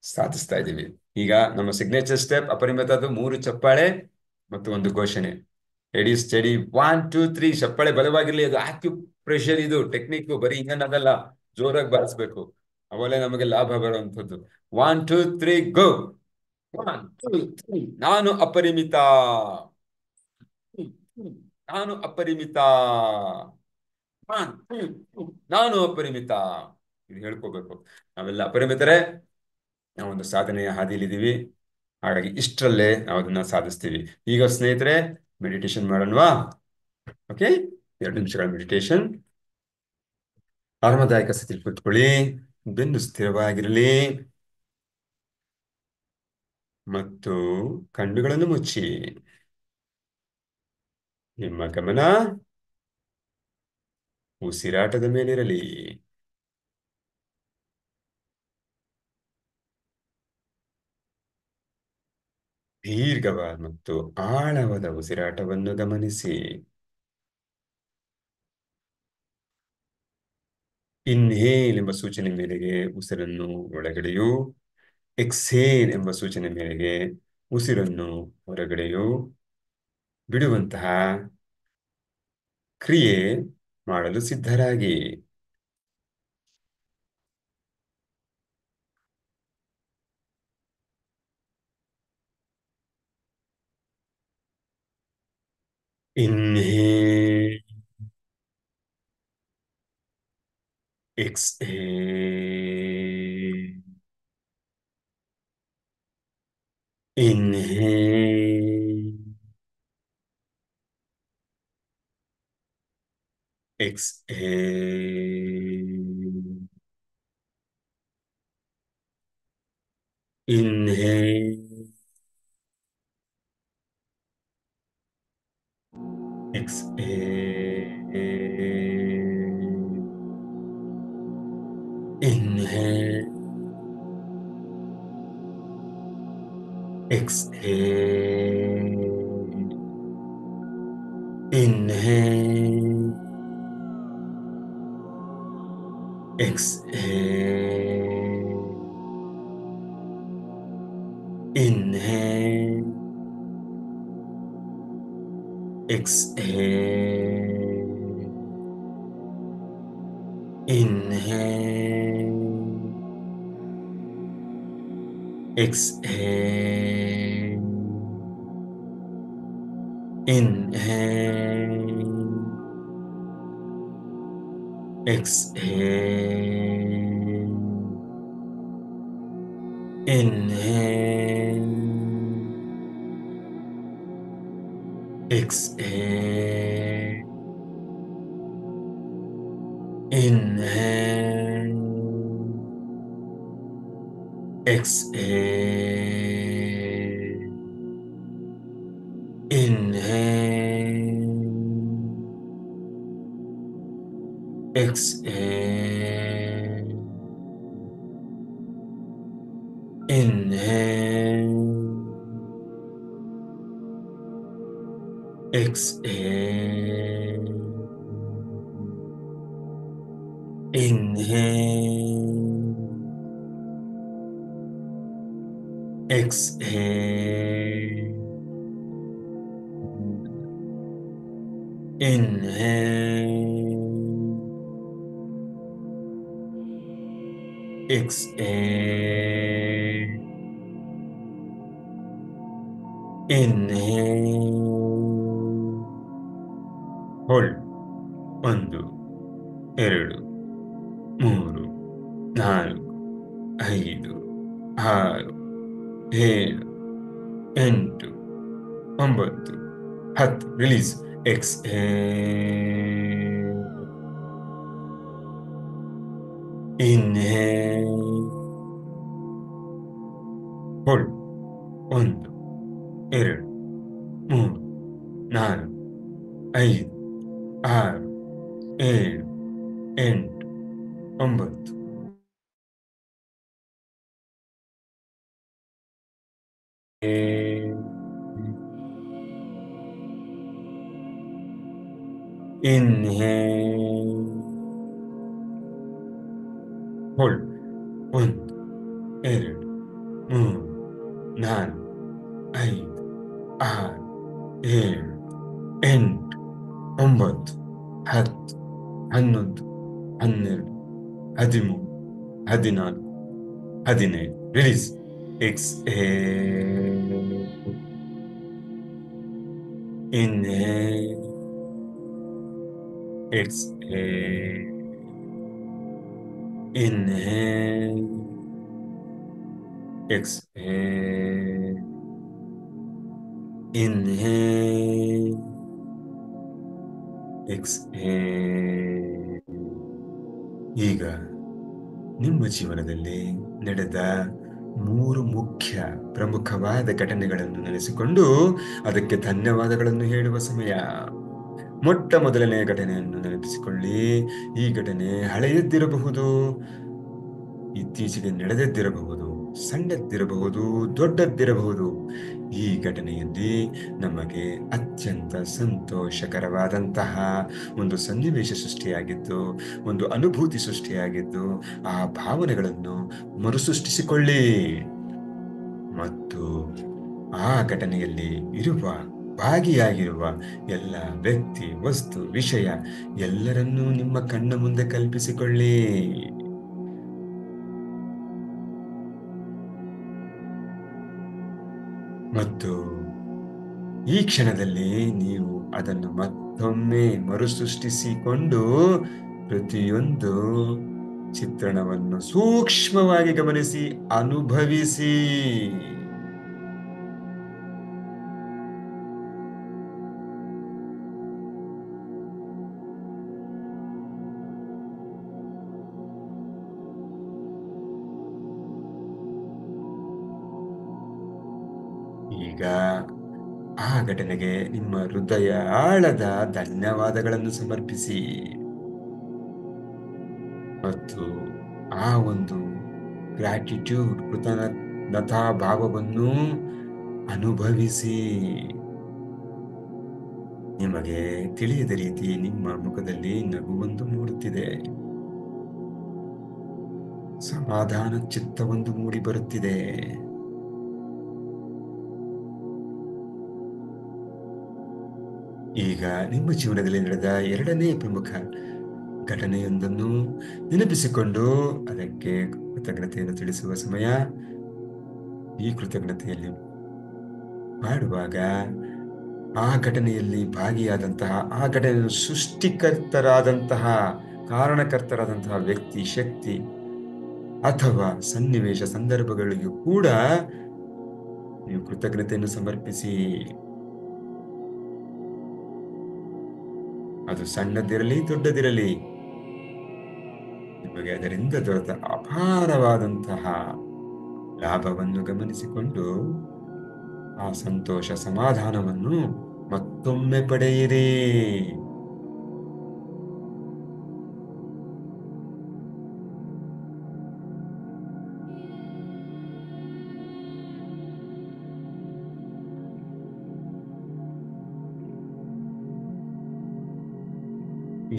ಸಾಧಿಸ್ತಾ ಇದ್ದೀವಿ. ಈಗ ನಮ್ಮ ಸಿಗ್ನೇಚರ್ ಸ್ಟೆಪ್ ಅಪರಿಮಿತದ್ದು 3 ಚಪ್ಪಾಳೆ ಮತ್ತು ಒಂದು ಘೋಷಣೆ. Ready steady 1 2 3. ಚಪ್ಪಾಳೆ ಬಲವಾಗಿರ್ಲಿ. ಅದು ಆಕ್ಯು ಪ್ರೆಷರ್, ಇದು ಟೆಕ್ನಿಕ್. ಬರೀ ಹಿಂಗನ್ನದಲ್ಲ, ಜೋರಾಗಿ ಬಾರಿಸ್ಬೇಕು. ಅವಲೇ ನಮಗೆ ಲಾಭ ಬರುವಂಥದ್ದು. 1 2 3 ಗೋ. 1 2 3. ನಾನು ಅಪರಿಮಿತ. ನಾನು ಅಪರಿಮಿತ. ನಾನು ಅಪರಿಮಿತ. ಇದು ಹೇಳ್ಕೋಬೇಕು. ನಾವೆಲ್ಲ ಅಪರಿಮಿತರೇ. ನಾವೊಂದು ಸಾಧನೆಯ ಹಾದಿಲಿದ್ದೀವಿ. ಹಾಗಾಗಿ ಇಷ್ಟರಲ್ಲೇ ನಾವು ಅದನ್ನ ಸಾಧಿಸ್ತೀವಿ. ಈಗ ಸ್ನೇಹಿತರೆ, ಮೆಡಿಟೇಷನ್ ಮಾಡೋಣವಾ? ಓಕೆ, 2 ನಿಮಿಷಗಳ ಮೆಡಿಟೇಷನ್. ಆರಾಮದಾಯಕ ಸ್ಥಿತಿಯಲ್ಲಿ ಕೂತ್ಕೊಳ್ಳಿ. ಬೆನ್ನು ಸ್ಥಿರವಾಗಿರಲಿ ಮತ್ತು ಕಣ್ಣುಗಳನ್ನು ಮುಚ್ಚಿ ನಿಮ್ಮ ಗಮನ ಉಸಿರಾಟದ ಮೇಲಿರಲಿ. ದೀರ್ಘವಾದ ಮತ್ತು ಆಳವಾದ ಉಸಿರಾಟವನ್ನು ಗಮನಿಸಿ. ಇನ್ಹೇಲ್ ಎಂಬ ಸೂಚನೆ ಮೇರೆಗೆ ಉಸಿರನ್ನು ಒಳಗಡೆಯೂ, ಎಕ್ಸೇಲ್ ಎಂಬ ಸೂಚನೆ ಮೇರೆಗೆ ಉಸಿರನ್ನು ಹೊರಗಡೆಯೂ ಬಿಡುವಂತಹ ಕ್ರಿಯೆ ಮಾಡಲು ಸಿದ್ಧರಾಗಿ. Inhale, exhale. Inhale, exhale. Inhale, exhale. exhale, inhale, exhale, inhale, exhale, inhale, exhale, inhale, exhale, inhale, exhale, inhale, exhale, inhale, exhale, inhale, exhale, inhale, exhale, inhale, exhale, inhale, hold. 1, 2, 3, 4, 5, 6, 7, 8, 9, 10. Release. Exhale, inhale, hold. 1, 2, 3, 4, 5, 6, 7, 8, 9. Inhale, hold. 1, 2, 3, 4, 5, 6, 7, 8, 9, 10, 11, 12, 13, 14, 15. Release. Exhale, inhale, exhale, inhale, exhale, inhale, exhale. ಈಗ ನಿಮ್ಮ ಜೀವನದಲ್ಲಿ ನಡೆದ 3 ಮುಖ್ಯ ಪ್ರಮುಖವಾದ ಘಟನೆಗಳನ್ನು ನೆನೆಸಿಕೊಂಡು ಅದಕ್ಕೆ ಧನ್ಯವಾದಗಳನ್ನು ಹೇಳುವ ಸಮಯ. ಮೊಟ್ಟ ಮೊದಲನೆಯ ಘಟನೆಯನ್ನು ನೆನಪಿಸಿಕೊಳ್ಳಿ. ಈ ಘಟನೆ ಹಳೆಯದ್ದಿರಬಹುದು, ಇತ್ತೀಚೆಗೆ ನಡೆದದ್ದಿರಬಹುದು, ಸಣ್ಣದ್ದಿರಬಹುದು, ದೊಡ್ಡದ್ದಿರಬಹುದು. ಈ ಘಟನೆಯಲ್ಲಿ ನಮಗೆ ಅತ್ಯಂತ ಸಂತೋಷಕರವಾದಂತಹ ಒಂದು ಸನ್ನಿವೇಶ ಸೃಷ್ಟಿಯಾಗಿದ್ದು, ಒಂದು ಅನುಭೂತಿ ಸೃಷ್ಟಿಯಾಗಿದ್ದು, ಆ ಭಾವನೆಗಳನ್ನು ಮರುಸೃಷ್ಟಿಸಿಕೊಳ್ಳಿ ಮತ್ತು ಆ ಘಟನೆಯಲ್ಲಿ ಇರುವ ಭಾಗಿಯಾಗಿರುವ ಎಲ್ಲ ವ್ಯಕ್ತಿ, ವಸ್ತು, ವಿಷಯ ಎಲ್ಲರನ್ನೂ ನಿಮ್ಮ ಕಣ್ಣ ಮುಂದೆ ಕಲ್ಪಿಸಿಕೊಳ್ಳಿ. ಮತ್ತು ಈ ಕ್ಷಣದಲ್ಲಿ ನೀವು ಅದನ್ನು ಮತ್ತೊಮ್ಮೆ ಮರುಸೃಷ್ಟಿಸಿಕೊಂಡು ಪ್ರತಿಯೊಂದು ಚಿತ್ರಣವನ್ನು ಸೂಕ್ಷ್ಮವಾಗಿ ಗಮನಿಸಿ ಅನುಭವಿಸಿ. ಈಗ ಆ ಘಟನೆಗೆ ನಿಮ್ಮ ಹೃದಯ ಆಳದ ಧನ್ಯವಾದಗಳನ್ನು ಸಮರ್ಪಿಸಿ ಮತ್ತು ಆ ಒಂದು ಗ್ರಾಟಿಟ್ಯೂಡ್, ಕೃತಜ್ಞತಾ ಭಾವವನ್ನು ಅನುಭವಿಸಿ. ನಿಮಗೆ ತಿಳಿಯದ ರೀತಿ ನಿಮ್ಮ ಮುಖದಲ್ಲಿ ನಗುವೊಂದು ಮೂಡುತ್ತಿದೆ. ಸಮಾಧಾನ ಚಿತ್ತವೊಂದು ಮೂಡಿ ಬರುತ್ತಿದೆ. ಈಗ ನಿಮ್ಮ ಜೀವನದಲ್ಲಿ ನಡೆದ ಎರಡನೇ ಪ್ರಮುಖ ಘಟನೆಯೊಂದನ್ನು ನೆನಪಿಸಿಕೊಂಡು ಅದಕ್ಕೆ ಕೃತಜ್ಞತೆಯನ್ನು ತಿಳಿಸುವ ಸಮಯ. ಈ ಕೃತಜ್ಞತೆಯಲ್ಲಿ ಮಾಡುವಾಗ ಆ ಘಟನೆಯಲ್ಲಿ ಭಾಗಿಯಾದಂತಹ, ಆ ಘಟನೆಯನ್ನು ಸೃಷ್ಟಿಕರ್ತರಾದಂತಹ, ಕಾರಣಕರ್ತರಾದಂತಹ ವ್ಯಕ್ತಿ, ಶಕ್ತಿ ಅಥವಾ ಸನ್ನಿವೇಶ, ಸಂದರ್ಭಗಳಿಗೂ ಕೂಡ ನೀವು ಕೃತಜ್ಞತೆಯನ್ನು ಸಮರ್ಪಿಸಿ. ಅದು ಸಣ್ಣದಿರಲಿ ದೊಡ್ಡದಿರಲಿ, ನಿಮಗೆ ಅದರಿಂದ ದೊರೆತ ಅಪಾರವಾದಂತಹ ಲಾಭವನ್ನು ಗಮನಿಸಿಕೊಂಡು ಆ ಸಂತೋಷ, ಸಮಾಧಾನವನ್ನು ಮತ್ತೊಮ್ಮೆ ಪಡೆಯಿರಿ.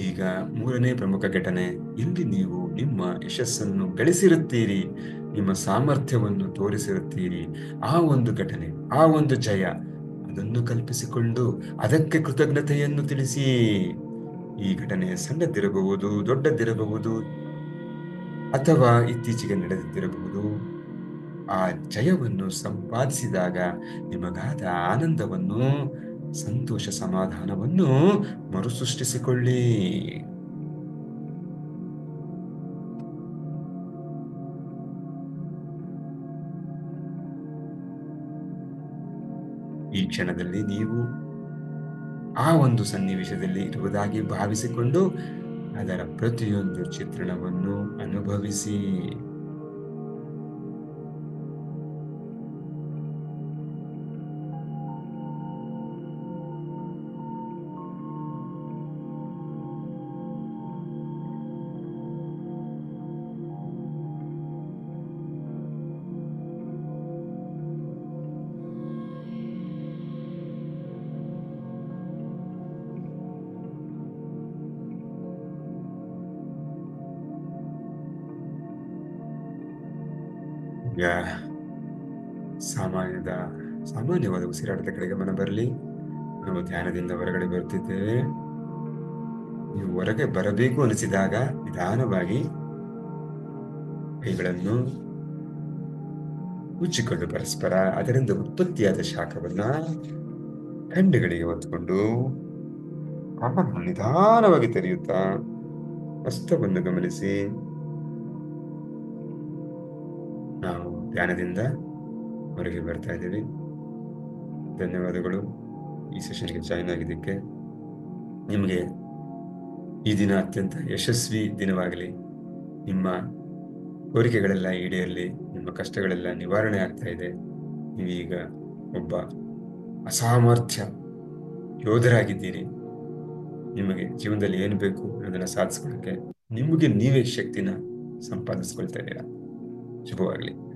ಈಗ ಮೂರನೇ ಪ್ರಮುಖ ಘಟನೆ. ಇಲ್ಲಿ ನೀವು ನಿಮ್ಮ ಯಶಸ್ಸನ್ನು ಗಳಿಸಿರುತ್ತೀರಿ, ನಿಮ್ಮ ಸಾಮರ್ಥ್ಯವನ್ನು ತೋರಿಸಿರುತ್ತೀರಿ. ಆ ಒಂದು ಘಟನೆ, ಆ ಒಂದು ಜಯ, ಅದನ್ನು ಕಲ್ಪಿಸಿಕೊಂಡು ಅದಕ್ಕೆ ಕೃತಜ್ಞತೆಯನ್ನು ತಿಳಿಸಿ. ಈ ಘಟನೆ ಸಣ್ಣದಿರಬಹುದು, ದೊಡ್ಡದಿರಬಹುದು, ಅಥವಾ ಇತ್ತೀಚೆಗೆ ನಡೆದಿರಬಹುದು. ಆ ಜಯವನ್ನು ಸಂಪಾದಿಸಿದಾಗ ನಿಮಗಾದ ಆನಂದವನ್ನು, ಸಂತೋಷ, ಸಮಾಧಾನವನ್ನು ಮರುಸೃಷ್ಟಿಸಿಕೊಳ್ಳಿ. ಈ ಕ್ಷಣದಲ್ಲಿ ನೀವು ಆ ಒಂದು ಸನ್ನಿವೇಶದಲ್ಲಿ ಇರುವುದಾಗಿ ಭಾವಿಸಿಕೊಂಡು ಅದರ ಪ್ರತಿಯೊಂದು ಚಿತ್ರಣವನ್ನು ಅನುಭವಿಸಿ. ಈಗ ಸಾಮಾನ್ಯವಾದ ಉಸಿರಾಟದ ಕಡೆ ಗಮನ ಬರಲಿ. ನಾವು ಧ್ಯಾನದಿಂದ ಹೊರಗಡೆ ಬರುತ್ತಿದ್ದೇವೆ. ನೀವು ಹೊರಗೆ ಬರಬೇಕು ಅನಿಸಿದಾಗ ನಿಧಾನವಾಗಿ ಕೈಗಳನ್ನು ಉಜ್ಜಿಕೊಂಡು ಪರಸ್ಪರ ಅದರಿಂದ ಉತ್ಪತ್ತಿಯಾದ ಶಾಖವನ್ನ ಕಣ್ಣುಗಳಿಗೆ ಹೊತ್ಕೊಂಡು ಕಣ್ಣನ್ನು ನಿಧಾನವಾಗಿ ತೆರೆಯುತ್ತಾ ಹಸ್ತವನ್ನು ಗಮನಿಸಿ. ನಾವು ಧ್ಯಾನದಿಂದ ಹೊರಗೆ ಬರ್ತಾ ಇದ್ದೀವಿ. ಧನ್ಯವಾದಗಳು ಈ ಸೆಷನ್ಗೆ ಜಾಯಿನ್ ಆಗಿದ್ದಕ್ಕೆ. ನಿಮಗೆ ಈ ದಿನ ಅತ್ಯಂತ ಯಶಸ್ವಿ ದಿನವಾಗಲಿ. ನಿಮ್ಮ ಕೋರಿಕೆಗಳೆಲ್ಲ ಈಡೇರಲಿ. ನಿಮ್ಮ ಕಷ್ಟಗಳೆಲ್ಲ ನಿವಾರಣೆ ಆಗ್ತಾ ಇದೆ. ನೀವೀಗ ಒಬ್ಬ ಅಸಾಮರ್ಥ್ಯ ಯೋಧರಾಗಿದ್ದೀರಿ. ನಿಮಗೆ ಜೀವನದಲ್ಲಿ ಏನು ಬೇಕು ಅದನ್ನು ಸಾಧಿಸ್ಕೊಳ್ಳೋಕ್ಕೆ ನಿಮಗೆ ನೀವೇ ಶಕ್ತಿನ ಸಂಪಾದಿಸ್ಕೊಳ್ತಾ ಇದ್ದೀರಾ. ಶುಭವಾಗಲಿ.